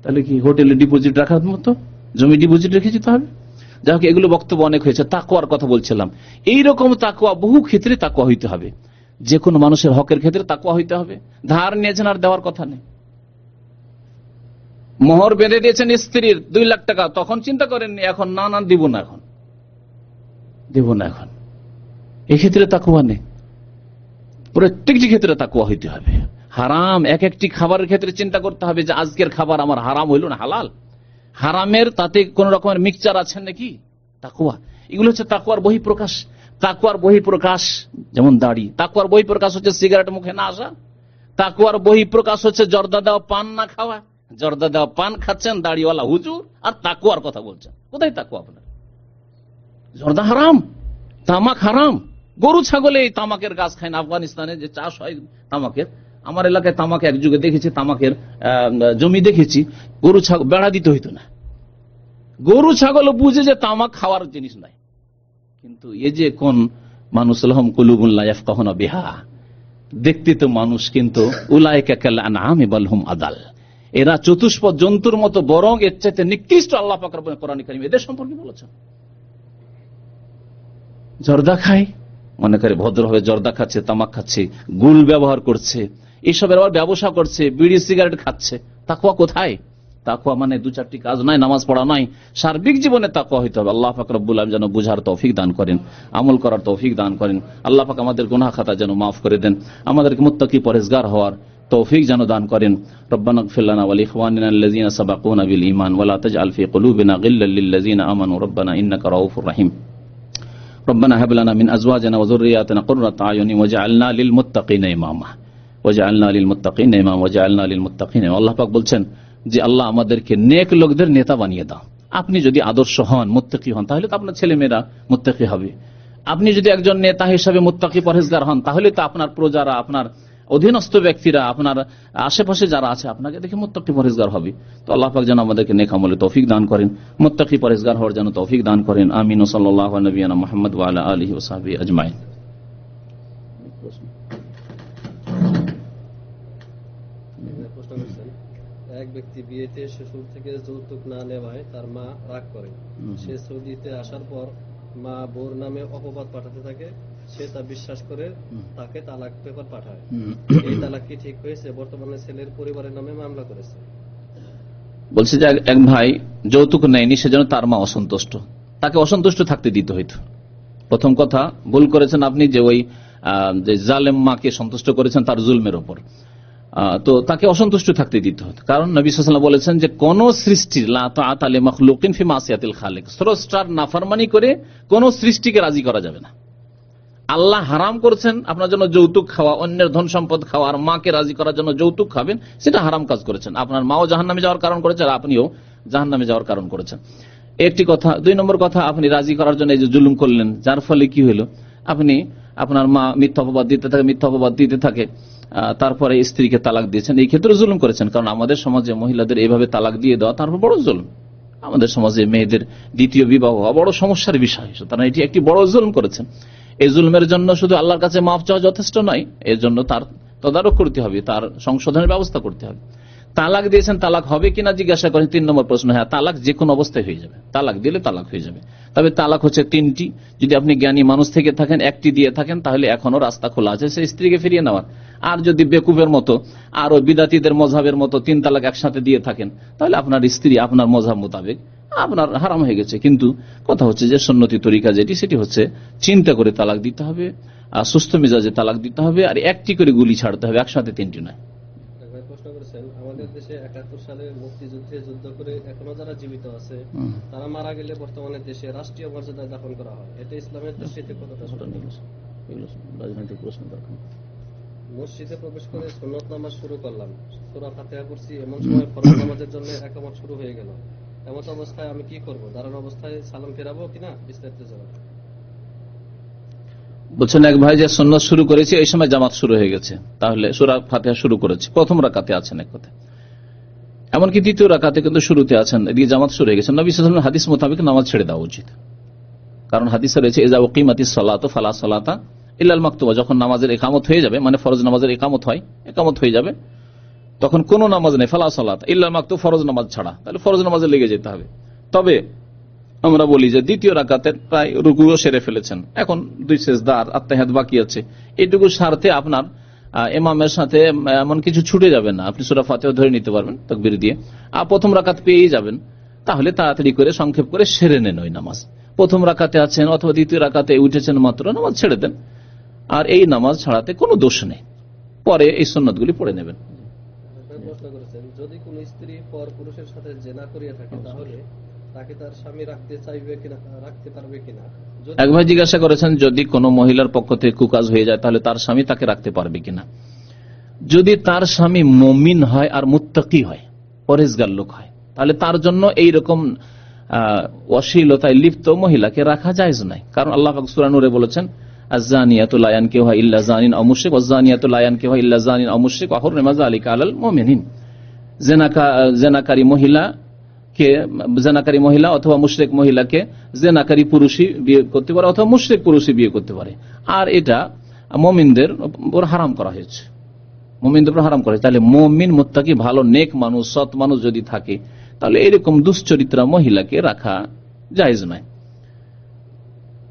তাহলে কি হোটেলে ডিপোজিট রাখার মতো জমি ডিপোজিট রেখে যেতে হবে? যাই হোক, এগুলো বক্তব্য অনেক হয়েছে। তাকওয়ার কথা বলছিলাম, এইরকম তাকওয়া বহু ক্ষেত্রে তাকওয়া হইতে হবে। যে কোনো মানুষের হকের ক্ষেত্রে তাকওয়া হইতে হবে। ধার নিয়েছেন আর দেওয়ার কথা নেই, মোহর বেঁধে দিয়েছেন স্ত্রীর 2 লাখ টাকা, তখন চিন্তা করেননি, এখন না না দিব না, এখন দেব না, এখন এক্ষেত্রে তাকওয়া নেই। প্রত্যেকটি ক্ষেত্রে তাকওয়া হইতে হবে। হারাম, এক একটি খাবারের ক্ষেত্রে চিন্তা করতে হবে যে আজকের খাবার আমার হারাম হইল না হালাল, হারামের তাতে কোন রকমের মিক্সচার আছে নাকি? তাকওয়া, এগুলো হচ্ছে তাকওয়ার বহিঃপ্রকাশ। তাকওয়ার বহিঃপ্রকাশ যেমন দাড়ি, তাকওয়ার বহিঃপ্রকাশ হচ্ছে সিগারেট মুখে না আসা, তাকওয়ার বহিঃপ্রকাশ হচ্ছে জর্দা দেওয়া পান না খাওয়া। জর্দা দেওয়া পান খাচ্ছেন দাড়িওয়ালা হুজুর, আর তাকওয়ার কথা বলছেন। কোথায় তাকওয়া আপনার? জর্দা হারাম, তামাক হারাম, গরু ছাগলে এই তামাকের গাছ খায় না। আফগানিস্তানে যে চাষ হয় তামাকের, আমার এলাকায় তামাক এক যুগে দেখেছি, তামাকের জমি দেখেছি, গরু ছাগল বেড়া দিতে হইতো না। গরু ছাগল বুঝে যে তামাক খাওয়ার জিনিস নাই, কিন্তু এই যে কোন মানুষ লহম কুলুবুন লা ইয়াফকাহুনা বিহা, দেখতে তো মানুষ, কিন্তু উলাইকা কাল আনআমি বাল হুম আদাল, এরা চতুষ্পদ জন্তুর মতো, বরং এর চাইতে নিকৃষ্ট আল্লাহ পাক রব্বুল কোরআন কারীমে এদের সম্পর্কে বলেছেন। জর্দা খায়, মনে করে ভদ্রভাবে জর্দা খাচ্ছে, তামাক খাচ্ছে, গুল ব্যবহার করছে, এইসবের আবার ব্যবসা করছে, বিড়ি সিগারেট খাচ্ছে। তাকওয়া কোথায়? তাকওয়া মানে দু চারটি কাজ নয়, নামাজ পড়া নয়, সার্বিক জীবনে তাকওয়া হইতে হবে। আল্লাহ পাক রব্বুল আলামিন যেন বুঝার তৌফিক দান করেন, আমল করার তৌফিক দান করেন। আল্লাহ পাক আমাদের গুনাহ খাতা যেন মাফ করে দেন, আমাদেরকে মুত্তাকি পরহেজগার হওয়ার তৌফিক যেন দান করেন। রব্বানা ইগফির লানা ওয়া লিইখওয়ানিনা আল্লাযীনা সাবাকুনা বিল ঈমান ওয়া লা তাজআল ফী কুলুবিনা গিল্লাল লিল্লাযীনা আমানু রব্বানা ইন্নাকা রাউফুর রাহিম। রব্বানা হাব লানা মিন আজওয়াজিনা ওয়া যুররিয়াতিনা কুররাতা আয়ুনিন ওয়াজআলনা লিল মুত্তাকিনা ইমামা ওয়াজআলনা লিল মুত্তাকিনা ইমামা ওয়াজআলনা লিল মুত্তাকিনা। আল্লাহ পাক বলছেন যে আল্লাহ আমাদেরকে নেক লোকদের নেতা বানিয়ে দাও। আপনি যদি আদর্শ হন, মুত্তাকি হন, তাহলে তো আপনার ছেলেমেয়েরা মুত্তাকি হবে। আপনি যদি একজন নেতা হিসাবে মুত্তাকি পরহেজগার হন, তাহলে তো আপনার প্রজারা, আপনার অধীনস্থ ব্যক্তিরা, আপনার আশেপাশে যারা আছে আপনাকে দেখে মুত্তাকি পরহেজগার হবে। তো আল্লাহ পাক যেন আমাদেরকে নেক আমলে তৌফিক দান করেন, মুত্তাকি পরহেজগার হওয়ার জন্য তৌফিক দান করেন। আমিন। সাল্লাল্লাহু আলা নবিয়িনা মুহাম্মদ ওয়া আলা আলিহি ওয়া সাহবিহি আজমাইন। এক ব্যক্তি বিয়েতে শ্বশুর থেকে যৌতুক না নেওয়ায় তার মা রাগ করে। সে সৌদিতে আসার পর মা বোর নামে অপবাদ পাঠাতে থাকে। সে তা বিশ্বাস করে তাকে তালাক পেপার পাঠায়। এই তালাক কি ঠিক হয়েছে? বর্তমানে ছেলের পরিবারের নামে মামলা করেছে। বলছে যে এক ভাই যৌতুক নেয়নি, সেজন্য তার মা অসন্তুষ্ট, তাকে অসন্তুষ্ট থাকতে দিতে হইতো। প্রথম কথা ভুল করেছেন আপনি, যে ওই যে জালেম মাকে সন্তুষ্ট করেছেন তার জুলমের ওপর, তো তাকে অসন্তুষ্ট থাকতে দিতে হতো। কারণ নবী সাল্লাল্লাহু আলাইহি ওয়াসাল্লাম বলেছেন যে কোন সৃষ্টির লা তাআতা লি মাখলুকিন ফি মাসিয়াতিল খালিক, স্রষ্টার নাফরমানি করে কোন সৃষ্টিকে রাজি করা যাবে না। আল্লাহ হারাম করেছেন আপনার জন্য যৌতুক খাওয়া, অন্যের ধন সম্পদ খাওয়া, আর মাকে রাজি করার জন্য যৌতুক খাবেন, সেটা হারাম কাজ করেছেন। আপনার মাও জাহান্নামে যাওয়ার কারণ করেছেন, আর আপনিও জাহান্নামে যাওয়ার কারণ করেছেন। একটি কথা। দুই নম্বর কথা, আপনি রাজি করার জন্য এই যে জুলুম করলেন, যার ফলে কি হলো, আপনি আপনার মা মিথ্যা অপবাদ দিতে থাকে, তারপরে স্ত্রীকে তালাক দিয়েছেন, এই ক্ষেত্রে জুলুম করেছেন। কারণ আমাদের সমাজে মহিলাদের এইভাবে তালাক দিয়ে দেওয়া তারপর বড় জুলুম। আমাদের সমাজে মেয়েদের দ্বিতীয় বিবাহ হওয়া বড় সমস্যার বিষয়, সুতরাং এটি একটি বড় জুলুম করেছেন। এই জুলুমের জন্য শুধু আল্লাহর কাছে মাফ চাওয়া যথেষ্ট নয়, এর জন্য তার তদারক করতে হবে, তার সংশোধনের ব্যবস্থা করতে হবে। তালাক দিয়েছেন, তালাক হবে কিনা জিজ্ঞাসা করেন। 3 নম্বর প্রশ্ন, হ্যাঁ তালাক যে কোনো অবস্থায় হয়ে যাবে, তালাক দিলে তালাক হয়ে যাবে। তবে তালাক হচ্ছে 3টি। যদি আপনি জ্ঞানী মানুষ থেকে থাকেন, 1টি দিয়ে থাকেন, তাহলে এখনো রাস্তা খোলা আছে সেই স্ত্রীকে ফিরিয়ে নেওয়ার। আর যদি বেকুফের মতো আর ওই বিদাতীদের মযহাবের মতো 3 তালাক একসাথে দিয়ে থাকেন, তাহলে আপনার স্ত্রী আপনার মযহাব মোতাবেক আপনার হারাম হয়ে গেছে। কিন্তু কথা হচ্ছে যে সুন্নতি তরিকা যেটি, সেটি হচ্ছে চিন্তা করে তালাক দিতে হবে, আর সুস্থ মেজাজে তালাক দিতে হবে, আর 1টি করে গুলি ছাড়তে হবে, একসাথে 3টি নয়। প্রশ্ন করেছেন, আমাদের দেশে 71 সালে মুক্তিযুদ্ধে যুদ্ধ করে এখনো যারা জীবিত আছে, তারা মারা গেলে বর্তমানে দেশে রাষ্ট্রীয় মর্যাদায় দাফন করা হয়। এতে ইসলামের দৃষ্টিতে কতটা রাজনৈতিক প্রশ্ন দরকার। মসজিদে প্রবেশ করে সুন্নত নামাজ শুরু করলাম, সূরা ফাতিহা পড়ছি, এমন সময় ফরজ নামাজের জন্য ইকামত শুরু হয়ে গেল। এমন অবস্থায় আমি কি করব? দাঁড়ানো অবস্থায় সালাম ফেরাবো কিনা? বিস্তারিত জানাবো। বলছেন এক ভাই যে সুন্নত শুরু করেছে, এই সময় জামাত শুরু হয়ে গেছে, তাহলে সূরা ফাতিহা শুরু করেছে, প্রথম রাকাতে আছেন এক কথা, এমনকি দ্বিতীয় রাকাতে কিন্তু শুরুতে আছেন, এদিকে জামাত শুরু হয়ে গেছে। নবী সাল্লাল্লাহু আলাইহি ওয়াসাল্লাম হাদিস মোতাবেক নামাজ ছেড়ে দেওয়া উচিত। কারণ হাদিসে রয়েছে ইযা উকিমাতিস সালাতু ফালা সালাতা ইল্লাল মাকতুবা, যখন নামাজের ইকামত হয়ে যাবে, মানে ফরজ নামাজের ইকামত হয়ে যাবে, তখন কোনো নামাজ নেই, ফালা সালাতা ইল্লাল মাকতুব, ফরজ নামাজ ছাড়া। তাহলে ফরজ নামাজে লেগে যেতে হবে। তবে আমরা বলি যে দ্বিতীয় রাকাতের প্রায় রুকুও সেরে ফেলেছেন, এখন 2 সিজদা আর আত্তাহিয়াত বাকি আছে, এইটুকু সারতে আপনার ইমামের সাথে এমন কিছু ছুটে যাবে না, আপনি সূরা ফাতিহা ধরে নিতে পারবেন তাকবীর দিয়ে, আর প্রথম রাকাত পেয়েই যাবেন। তাহলে তাড়াতাড়ি করে সংক্ষেপ করে সেরে নেন ওই নামাজ। প্রথম রাকাতে আছেন অথবা দ্বিতীয় রাকাতে উঠেছেন মাত্র, নামাজ ছেড়ে দেন। আর এই নামাজ ছাড়াতে কোনো দোষ নেই, পরে এই সুন্নতগুলি পড়ে নেবেন। প্রশ্ন করেছেন, যদি কোন স্ত্রী পর পুরুষের সাথে জিনা করিয়া থাকে, তাহলে তাকে তার স্বামী রাখতে চাইবে কিনা, রাখতে পারবে কিনা? এক ভাই জিজ্ঞাসা করেছেন, যদি কোনো মহিলার পক্ষ থেকে কুকাজ হয়ে যায়, তাহলে তার স্বামী তাকে রাখতে পারবে কিনা। যদি তার স্বামী মুমিন হয় আর মুত্তাকি হয়, পরহেজগার লোক হয়, তাহলে তার জন্য এইরকম অশ্লীলতায় লিপ্ত মহিলাকে রাখা জায়েজ নাই। কারণ আল্লাহ পাক সূরা নূরে বলেছেন, আয-যানিয়াতু লা ইয়ানকিহুহা ইল্লা যানিন আও মুশরিক ওয়াজ-যানিয়াতু লা ইয়ানকিহুহা ইল্লা যানিন আও মুশরিক ওয়া হুররিমা যালিকা আলাল মুমিনিন। জেনাকারী মহিলা অথবা মুশরিক মহিলাকে জেনাকারী পুরুষই বিয়ে করতে পারে, অথবা মুশরিক পুরুষই বিয়ে করতে পারে, আর এটা মুমিনদের উপর হারাম করা হয়েছে। মুমিনদের উপর হারাম করে। তাহলে মুমিন মুত্তাকি ভালো নেক মানুষ সৎ মানুষ যদি থাকে তাহলে এরকম দুশ্চরিত্রা মহিলাকে রাখা জায়েজ নয়।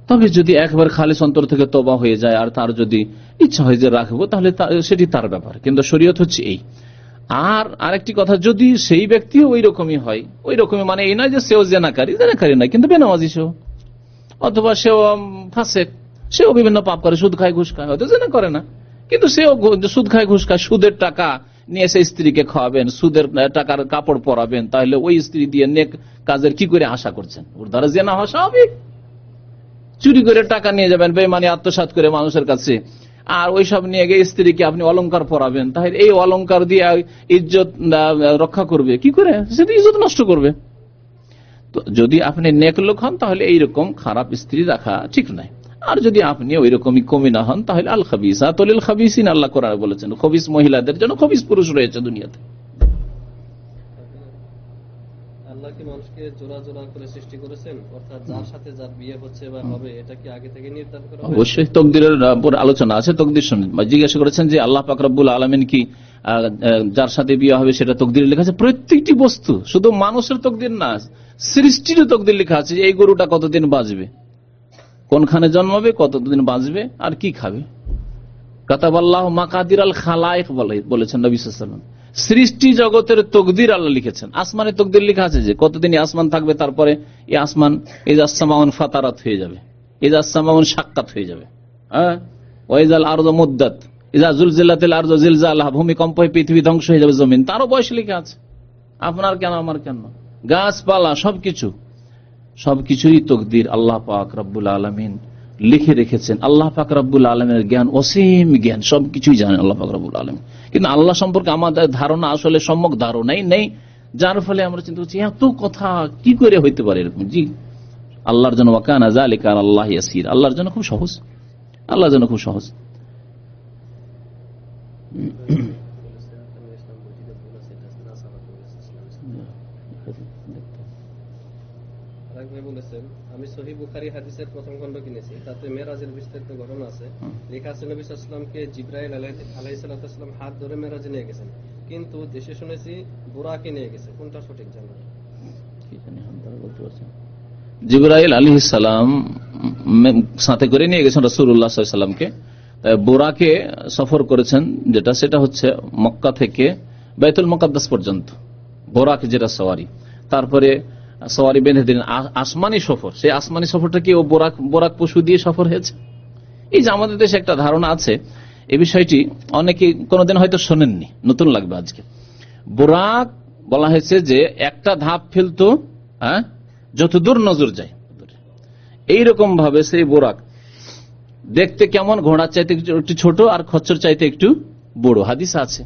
তবে যদি একবার খালিস অন্তর থেকে তওবা হয়ে যায় আর তার যদি ইচ্ছা হয় যে রাখবো তাহলে সেটি তার ব্যাপার, কিন্তু শরীয়ত হচ্ছে এই। আর আরেকটি কথা, যদি সেই ব্যক্তিও ওই রকমই হয়, ওই রকমই মানে এই নয় যে সেও জেনাকারী নয় কিন্তু বেনামাজি সেও, অথবা সেও ফাসেক, সেও বিভিন্ন পাপ করে, সুদ খায় ঘুষ খায়, হয়তো জেনা করে না কিন্তু সেও সুদ খায় ঘুষ খায়, সুদের টাকা নিয়ে এসে স্ত্রীকে খাওয়াবেন, সুদের টাকার কাপড় পরাবেন, তাহলে ওই স্ত্রী দিয়ে নেক কাজের কি করে আশা করছেন? ওর দ্বারা জেনা হওয়া স্বাভাবিক। চুরি করে টাকা নিয়ে যাবেন বেঈমানি আত্মসাৎ করে মানুষের কাছে, আর ওইসব নিয়ে গিয়ে স্ত্রীকে আপনি অলংকার পরাবেন, তাহলে এই অলংকার দিয়ে ইজ্জত রক্ষা করবে কি করে? সেটা ইজ্জত নষ্ট করবে। তো যদি আপনি নেক লোক হন তাহলে এইরকম খারাপ স্ত্রী রাখা ঠিক নয়। আর যদি আপনি ওই রকমই কমিনা হন তাহলে আল খাবিসাত লিল খাবিসিন, আল্লাহ কোরআনে বলেছেন খবিস মহিলাদের জন্য খবিস পুরুষ রয়েছে দুনিয়াতে। আল্লাহ কি মানুষকে জোড়া জোড়া করে সৃষ্টি করেছেন, অর্থাৎ যার সাথে যার বিয়ে হচ্ছে বা হবে এটা কি আগে থেকে নির্ধারণ করা হয়েছে? অবশ্যই তকদিরের উপর আলোচনা আছে। তকদির শুনুন, জিজ্ঞাসা করেছেন যে আল্লাহ পাক রব্বুল আলামিন কি যার সাথে বিয়ে হবে সেটা তকদিরে লেখা আছে? প্রত্যেকটি বস্তু, শুধু মানুষের তকদির না, সৃষ্টিরও তকদির লেখা আছে যে এই গরুটা কতদিন বাঁচবে, কোনখানে জন্মাবে, কতদিন বাঁচবে, আর কি খাবে। কাতাবাল্লাহু মাকাদির আল খালায়েক বলেছেন নবী সাল্লাল্লাহু আলাইহি ওয়াসাল্লাম। সৃষ্টি জগতের তকদির আল্লাহ লিখেছেন। আসমানের তকদির লেখা আছে যে কতদিন আসমান থাকবে, তারপরে এই আসমান ইজাস সামাউন ফাতারাত হয়ে যাবে, ইজাস সামাউন শাক্কাত হয়ে যাবে, হ্যাঁ, ওয়াইজাল আরযু মুদ্দাত, ইজা জুলজিলাতিল আরযু জিলজালাহা, ভূমিকম্প হয়ে পৃথিবী ধ্বংস হয়ে যাবে, জমিন, তারও বয়স লেখা আছে। আপনার কেন আমার কেন, গাছপালা সবকিছুরই তকদির আল্লাহ পাক রব্বুল আলামিন লিখে রেখেছেন। আল্লাহ পাক রব্বুল আলামিনের জ্ঞান অসীম জ্ঞান, সবকিছুই জানেন আল্লাহ পাক রব্বুল আলামিন। কিন্তু আল্লাহ সম্পর্কে আমাদের ধারণা আসলে সম্যক ধারণাই নেই, যার ফলে আমরা চিন্তা করছি এত কথা কি করে হইতে পারে এরকম। জি, আল্লাহর জন্য ওয়াকানা যালিকা আলাল্লাহি ইয়াসির, আল্লাহর জন্য খুব সহজ, আল্লাহর জন্য খুব সহজ। বলেছেন আমি সহিহ বুখারী হাদিসের প্রথম খণ্ড কিনেছি, তাতে মেরাজের বিস্তারিত ঘটনা আছে। লেখা আছে নবী সাল্লাল্লাহু আলাইহি ওয়াসাল্লামকে জিবরাইল আলাইহিস সালাম হাত ধরে মেরাজে নিয়ে গেছেন, কিন্তু দেশে শুনেছি বুরাকে নিয়ে গেছে, কোনটা সঠিক জানা? জিবরাইল আলাইহিস সালাম সাথে করে নিয়ে গেছেন রাসূলুল্লাহ সাল্লাল্লাহু আলাইহি ওয়াসাল্লামকে, বুরাকে সফর করেছেন, যেটা সেটা হচ্ছে মক্কা থেকে বাইতুল মুকাদ্দাস পর্যন্ত বুরাক যেটা সওয়ারি, তারপরে সওয়ারি বেঁধে দিলেন। আসমানি সফর, সেই আসমানি সফরটা কি ও বোরাক পশু দিয়ে সফর হয়েছে? এই যে আমাদের দেশে একটা ধারণা আছে, এই বিষয়টি অনেকে কোনোদিন হয়তো শোনেননি, নতুন লাগবে আজকে। বোরাক বলা হয়েছে যে একটা ধাপ ফেলতো, হ্যাঁ, যত দূর নজর যায়, এইরকম ভাবে সেই বোরাক দেখতে কেমন, ঘোড়ার চাইতে একটু ছোট আর খচ্চর চাইতে একটু বড়, হাদিস আছে।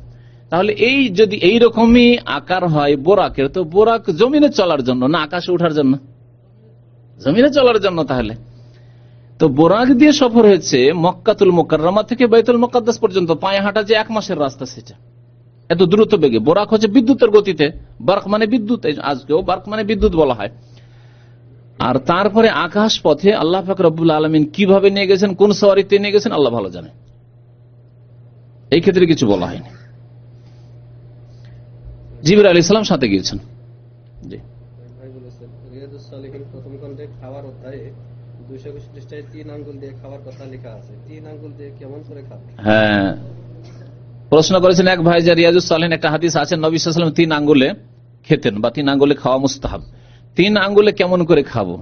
তাহলে এই যদি এইরকমই আকার হয় বোরাকের, তো বোরাক জমিনে চলার জন্য না আকাশে ওঠার জন্য? জমিনে চলার জন্য। তাহলে তো বোরাক দিয়ে সফর হয়েছে মক্কাতুল মুকাররমা থেকে বাইতুল মুকাদ্দাস পর্যন্ত, পায়ে হাঁটা যে 1 মাসের রাস্তা, সেটা এত দ্রুত বেগে। বোরাক হচ্ছে বিদ্যুতের গতিতে, বার্ক মানে বিদ্যুৎ, আজকেও বার্ক মানে বিদ্যুৎ বলা হয়। আর তারপরে আকাশ পথে আল্লাহ পাক রব্বুল আলামিন কিভাবে নিয়ে গেছেন, কোন সওয়ারিতে নিয়ে গেছেন আল্লাহ ভালো জানে, এই ক্ষেত্রে কিছু বলা হয়নি। জিবরাইল আলাইহিস সালাম সাথে গিয়েছেন। জি, ভাই বলেছেন রিয়াদুস সালিহিন প্রথম খণ্ডে খাওয়ার অধ্যায়ে 221 পৃষ্ঠায় 3 আঙ্গুল দিয়ে খাওয়ার কথা লেখা আছে, 3 আঙ্গুল দিয়ে কেমন করে খাবে? হ্যাঁ, প্রশ্ন করেছেন এক ভাই যে রিয়াদুস সালিহিন একটা হাদিস আছে নবী সাল্লাল্লাহু আলাইহি ওয়াসাল্লাম 3 আঙ্গুলে খেতেন বা 3 আঙ্গুলে খাওয়া মুস্তাহাব। 3 আঙ্গুলে কেমন করে খাবো?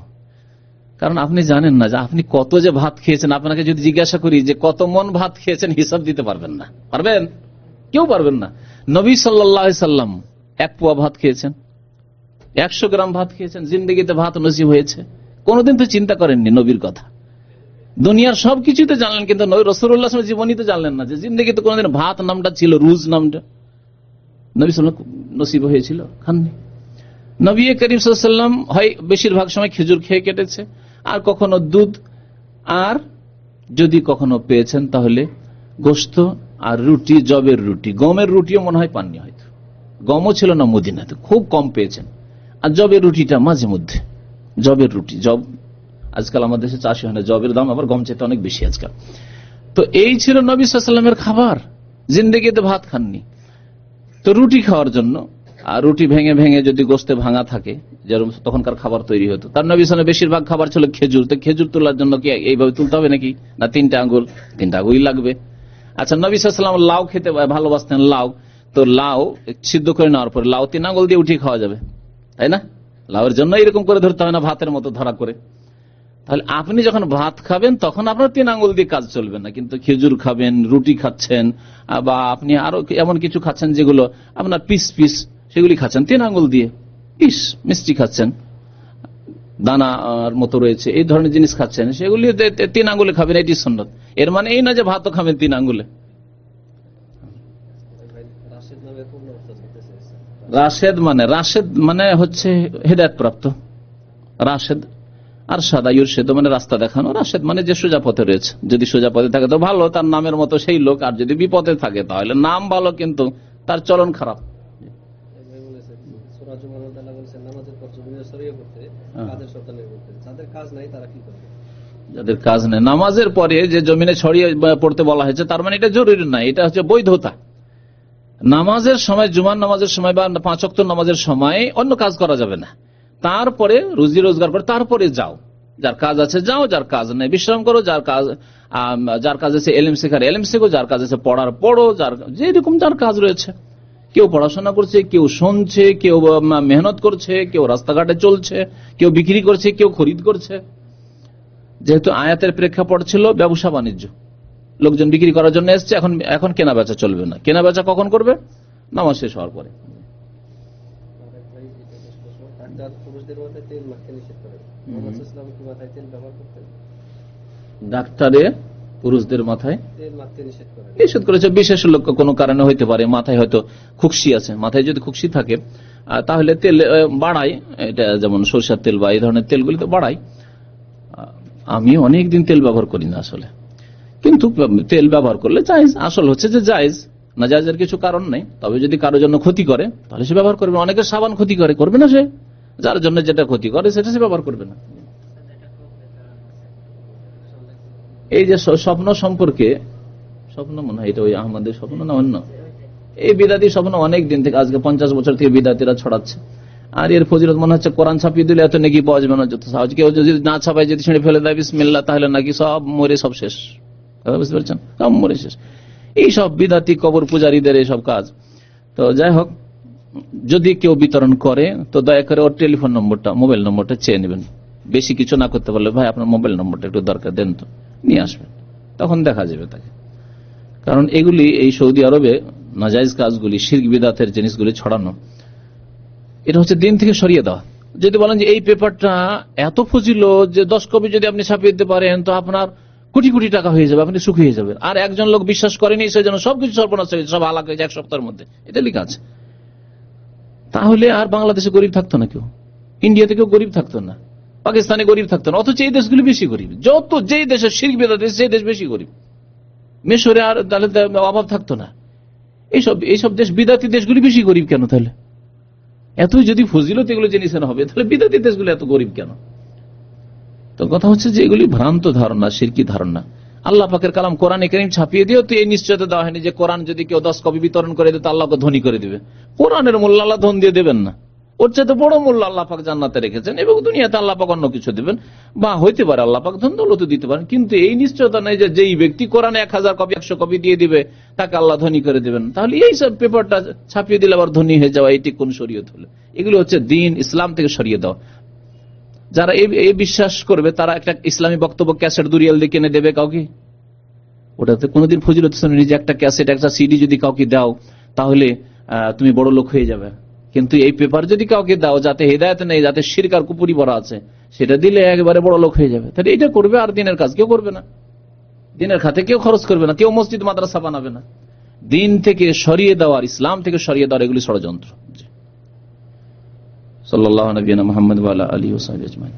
কারণ আপনি জানেন না যে আপনি কত যে ভাত খেয়েছেন। আপনাকে যদি জিজ্ঞাসা করি যে কত মন ভাত খেয়েছেন, হিসাব দিতে পারবেন না। পারবেন? কেউ পারবেন না। নবী সাল্লাল্লাহু আলাইহি ওয়াসাল্লাম 1 পোয়া ভাত খেয়েছেন, 100 গ্রাম ভাত খেয়েছেন, জিন্দেগিতে ভাত নসিব হয়েছে। কোনদিন তো চিন্তা করেননি নবীর কথা। দুনিয়ার সবকিছুই তো জানলেন, কিন্তু নবী রাসূলুল্লাহ সাল্লাল্লাহু আলাইহি ওয়াসাল্লাম জীবনই তো জানলেন না যে জিন্দেগিতে কোনদিন ভাত নামটা ছিল, রুজ নামটা নবী সাল্লাল্লাহু আলাইহি ওয়াসাল্লাম নসিব হয়েছিল, খাননি। নবী করিম সাল্লাল্লাহু আলাইহি ওয়াসাল্লাম হয় বেশিরভাগ সময় খেজুর খেয়ে কেটেছে, আর কখনো দুধ, আর যদি কখনো পেয়েছেন তাহলে গোশত আর রুটি, জবের রুটি। গমের রুটিও মনে হয় পাননি, হয়তো গমও ছিল না মদিনাতে, খুব কম পেয়েছেন। আর জবের রুটিটা মাঝে মধ্যে, জবের রুটি, জব আজকাল আমাদের দেশে চাষি হয় না, জবের দাম আবার গম চাইতে অনেক বেশি আজকাল। তো এই ছিল নবী সাল্লাল্লাহু আলাইহি ওয়াসাল্লামের খাবার। জিন্দেগিতে ভাত খাননি, তো রুটি খাওয়ার জন্য, আর রুটি ভেঙে ভেঙে যদি গোস্তে ভাঙা থাকে, যেরকম তখনকার খাবার তৈরি হতো, তার নবী সাল্লাল্লাহু আলাইহি ওয়াসাল্লাম বেশিরভাগ খাবার ছিল খেজুর, তো খেজুর তোলার জন্য কি এইভাবে তুলতে হবে নাকি? না, তিনটা আঙ্গুলই লাগবে। আচ্ছা, নবী সাল্লাল্লাহু আলাইহি ওয়াসাল্লাম লাউ খেতে ভালোবাসতেন, লাউ, তো লাউ সিদ্ধ করে নেওয়ার পরে লাউ 3 আঙ্গুল দিয়ে উঠিয়ে খাওয়া যাবে, তাই না? লাউয়ের জন্য এরকম করে ধরতে হবে না, ভাতের মতো ধরা করে। তাহলে আপনি যখন ভাত খাবেন তখন আপনার 3 আঙ্গুল দিয়ে কাজ চলবে না, কিন্তু খেজুর খাবেন, রুটি খাচ্ছেন, বা আপনি আরো এমন কিছু খাচ্ছেন যেগুলো আপনার পিস পিস, সেগুলি খাচ্ছেন 3 আঙ্গুল দিয়ে, মিষ্টি খাচ্ছেন, দানার মতো রয়েছে, এই ধরনের জিনিস খাচ্ছেন, সেগুলি 3 আঙ্গুলে খাবেন, এটি সুন্নত। এর মানে এই না যে ভাতও খাবেন 3 আঙ্গুলে। রাশেদ মানে হচ্ছে হেদায়েত প্রাপ্ত, রাশেদ আর সাদা ইউরশেদ মানে রাস্তা দেখানো, রাশেদ মানে যে সোজা পথে রয়েছে। যদি সোজা পথে থাকে তো ভালো, তার নামের মতো সেই লোক, আর যদি বিপথে থাকে তাহলে নাম ভালো কিন্তু তার চলন খারাপ। যাদের কাজ নেই নামাজের পরে যে জমিনে ছড়িয়ে পড়তে বলা হয়েছে, তার মানে এটা জরুরি না, এটা হচ্ছে বৈধতা। নামাজের সময়, জুমার নামাজের সময় বা 5 ওয়াক্ত নামাজের সময় অন্য কাজ করা যাবে না, তারপরে রুজি রোজগার করে তারপরে যাও, যার কাজ আছে যাও, যার কাজ নেই বিশ্রাম করো, যার কাজ আছে এলেম শেখার এলেম শেখো, যার কাজ আছে পড়ার পড়ো, যেরকম যার কাজ রয়েছে। কেউ পড়াশোনা করছে, কেউ শুনছে, কেউ মেহনত করছে, কেউ রাস্তাঘাটে চলছে, কেউ বিক্রি করছে, কেউ খরিদ করছে। যেহেতু আয়াতের প্রেক্ষাপট ছিল ব্যবসা বাণিজ্য, লোকজন বিক্রি করার জন্য এসছে, এখন কেনা বেচা চলবে না। কেনা বেচা কখন করবে? নামাজ শেষ হওয়ার পরে। ডাক্তারে পুরুষদের মাথায় নিষেধ করেছে, বিশেষ লোক কোনো কারণে হইতে পারে, মাথায় হয়তো খুকসি আছে, মাথায় যদি খুকসি থাকে তাহলে তেল বাড়ায়, এটা যেমন সরষের তেল বা এই ধরনের তেলগুলি তো বাড়ায়। আমি অনেকদিন তেল ব্যবহার করি না আসলে, কিন্তু তেল ব্যবহার করলে জায়েজ, আসল হচ্ছে যে জায়েজ, না জায়েজের কিছু কারণ নেই। তবে যদি কারোর জন্য ক্ষতি করে তাহলে সে ব্যবহার করবে। অনেকের সাবান ক্ষতি করবে না, সে যার জন্য যেটা ক্ষতি করে সেটা সে ব্যবহার করবে না। এই যে স্বপ্ন সম্পর্কে, স্বপ্ন মনে হয় এটা ওই আহমদের স্বপ্ন না অন্য, এই বিদাতি স্বপ্ন অনেক দিন থেকে, আজকে 50 বছর থেকে বিদাতিরা ছড়াচ্ছে। আর এর ফজিলত মনে হচ্ছে কোরআন ছাপিয়ে দিলে এত নেকি পাওয়া যাবে না, যত সহজ। কেউ যদি না ছাপায় যদি ছিঁড়ে ফেলে দেয় বিসমিল্লাহ, তাহলে নাকি সব মরে সব শেষ, বুঝতে পারছেন, সব মরে শেষ। এই সব বিদাতি কবর পূজারীদের এইসব কাজ। তো যাই হোক, যদি কেউ বিতরণ করে তো দয়া করে ওর টেলিফোন নম্বরটা, মোবাইল নম্বরটা চেয়ে নেবেন। বেশি কিছু না করতে পারলে, ভাই আপনার মোবাইল নম্বরটা একটু দরকার, দেন তো, নিয়ে আসবেন, তখন দেখা যাবে তাকে। কারণ এগুলি এই সৌদি আরবে নাজায়েজ কাজগুলি, শিরক বিদআতের জিনিসগুলি ছড়ানো, এটা হচ্ছে দিন থেকে সরিয়ে দেওয়া। যদি বলেন যে এই পেপারটা এত ফজিলত যে 10 কপি যদি আপনি ছাপিয়ে দিতে পারেন তো আপনার কোটি কোটি টাকা হয়ে যাবে, আপনি সুখী হয়ে যাবেন, আর একজন লোক বিশ্বাস করেনি সেই জন্য সবকিছু সর্বনাশ হয়ে সব হালাক হয়েছে 1 সপ্তাহের মধ্যে, এটা লেখা আছে, তাহলে আর বাংলাদেশে গরিব থাকতো না, কেউ ইন্ডিয়াতে কেউ গরিব থাকতো না, পাকিস্তানে গরিব থাকতো না। অথচ এই দেশগুলি বেশি গরিব, যত যেই দেশে শিরক বিদআত সেই দেশ বেশি গরিব। মিশরে আর তাহলে অভাব থাকতো না। এইসব দেশ, বিদাতি দেশগুলি বেশি গরিব কেন? তাহলে এত যদি ফজিলত এগুলো জেনেছেন হবে, তাহলে বিদাতি দেশগুলো এত গরিব কেন? তো কথা হচ্ছে যে এগুলি ভ্রান্ত ধারণা, শিরকি ধারণা। আল্লাহ পাকের কালাম কোরআনে কারীম ছাপিয়ে দিও তো এই নিশ্চয়তা দেওয়া হয়নি যে কোরআন যদি কেউ 10 কপি বিতরণ করে দেয় তো আল্লাহকে ধনী করে দিবে। কোরআনের মূল্য আল্লাহ ধন দিয়ে দেবেন না, ওর চাইতে বড় মূল্য আল্লাহ পাক জান্নাতে রেখেছেন, এবং দুনিয়াতে আল্লাহ পাক অন্য কিছু দিবেন, বা হইতে পারে আল্লাহ পাক ধন দৌলত দিতে পারেন, কিন্তু এই নিশ্চয়তা নেই যে যেই ব্যক্তি কোরআনে 1000 কপি 100 কপি দিয়ে দিবে তাকে আল্লাহ ধনী করে দিবেন। তাহলে এই সব পেপারটা ছাপিয়ে দিলে আবার ধনী হয়ে যাওয়া, এটি কোন শরীয়ত হলো? এগুলো হচ্ছে দিন ইসলাম থেকে সরিয়ে দেওয়া। যারা এই বিশ্বাস করবে তারা একটা ইসলামী বক্তব্য ক্যাসেট দুরিয়াল দিয়ে কিনে দেবে কাউকে, ওটাতে কোনোদিন ফজিলত শুনিনি যে একটা ক্যাসেট একটা সিডি যদি কাউকে দাও তাহলে তুমি বড় লোক হয়ে যাবে। কিন্তু এই পেপার যদি কাউকে দাও যাতে হেদায়েত নেই, যাতে শিরক আর কুপুরি ভরা আছে, সেটা দিলে একেবারে বড় লোক হয়ে যাবে। তাহলে এটা করবে, আর দিনের কাজ কেউ করবে না, দিনের খাতে কেউ খরচ করবে না, কেউ মসজিদ মাদ্রাসা বানাবে না। দিন থেকে সরিয়ে দেওয়ার, ইসলাম থেকে সরিয়ে দেওয়ার এগুলি ষড়যন্ত্র। সাল্লাল্লাহু আলাইহি ওয়া সাল্লাম মুহাম্মদ ওয়া আলা আলিহি ওয়া সাহবিহি আজমাইন।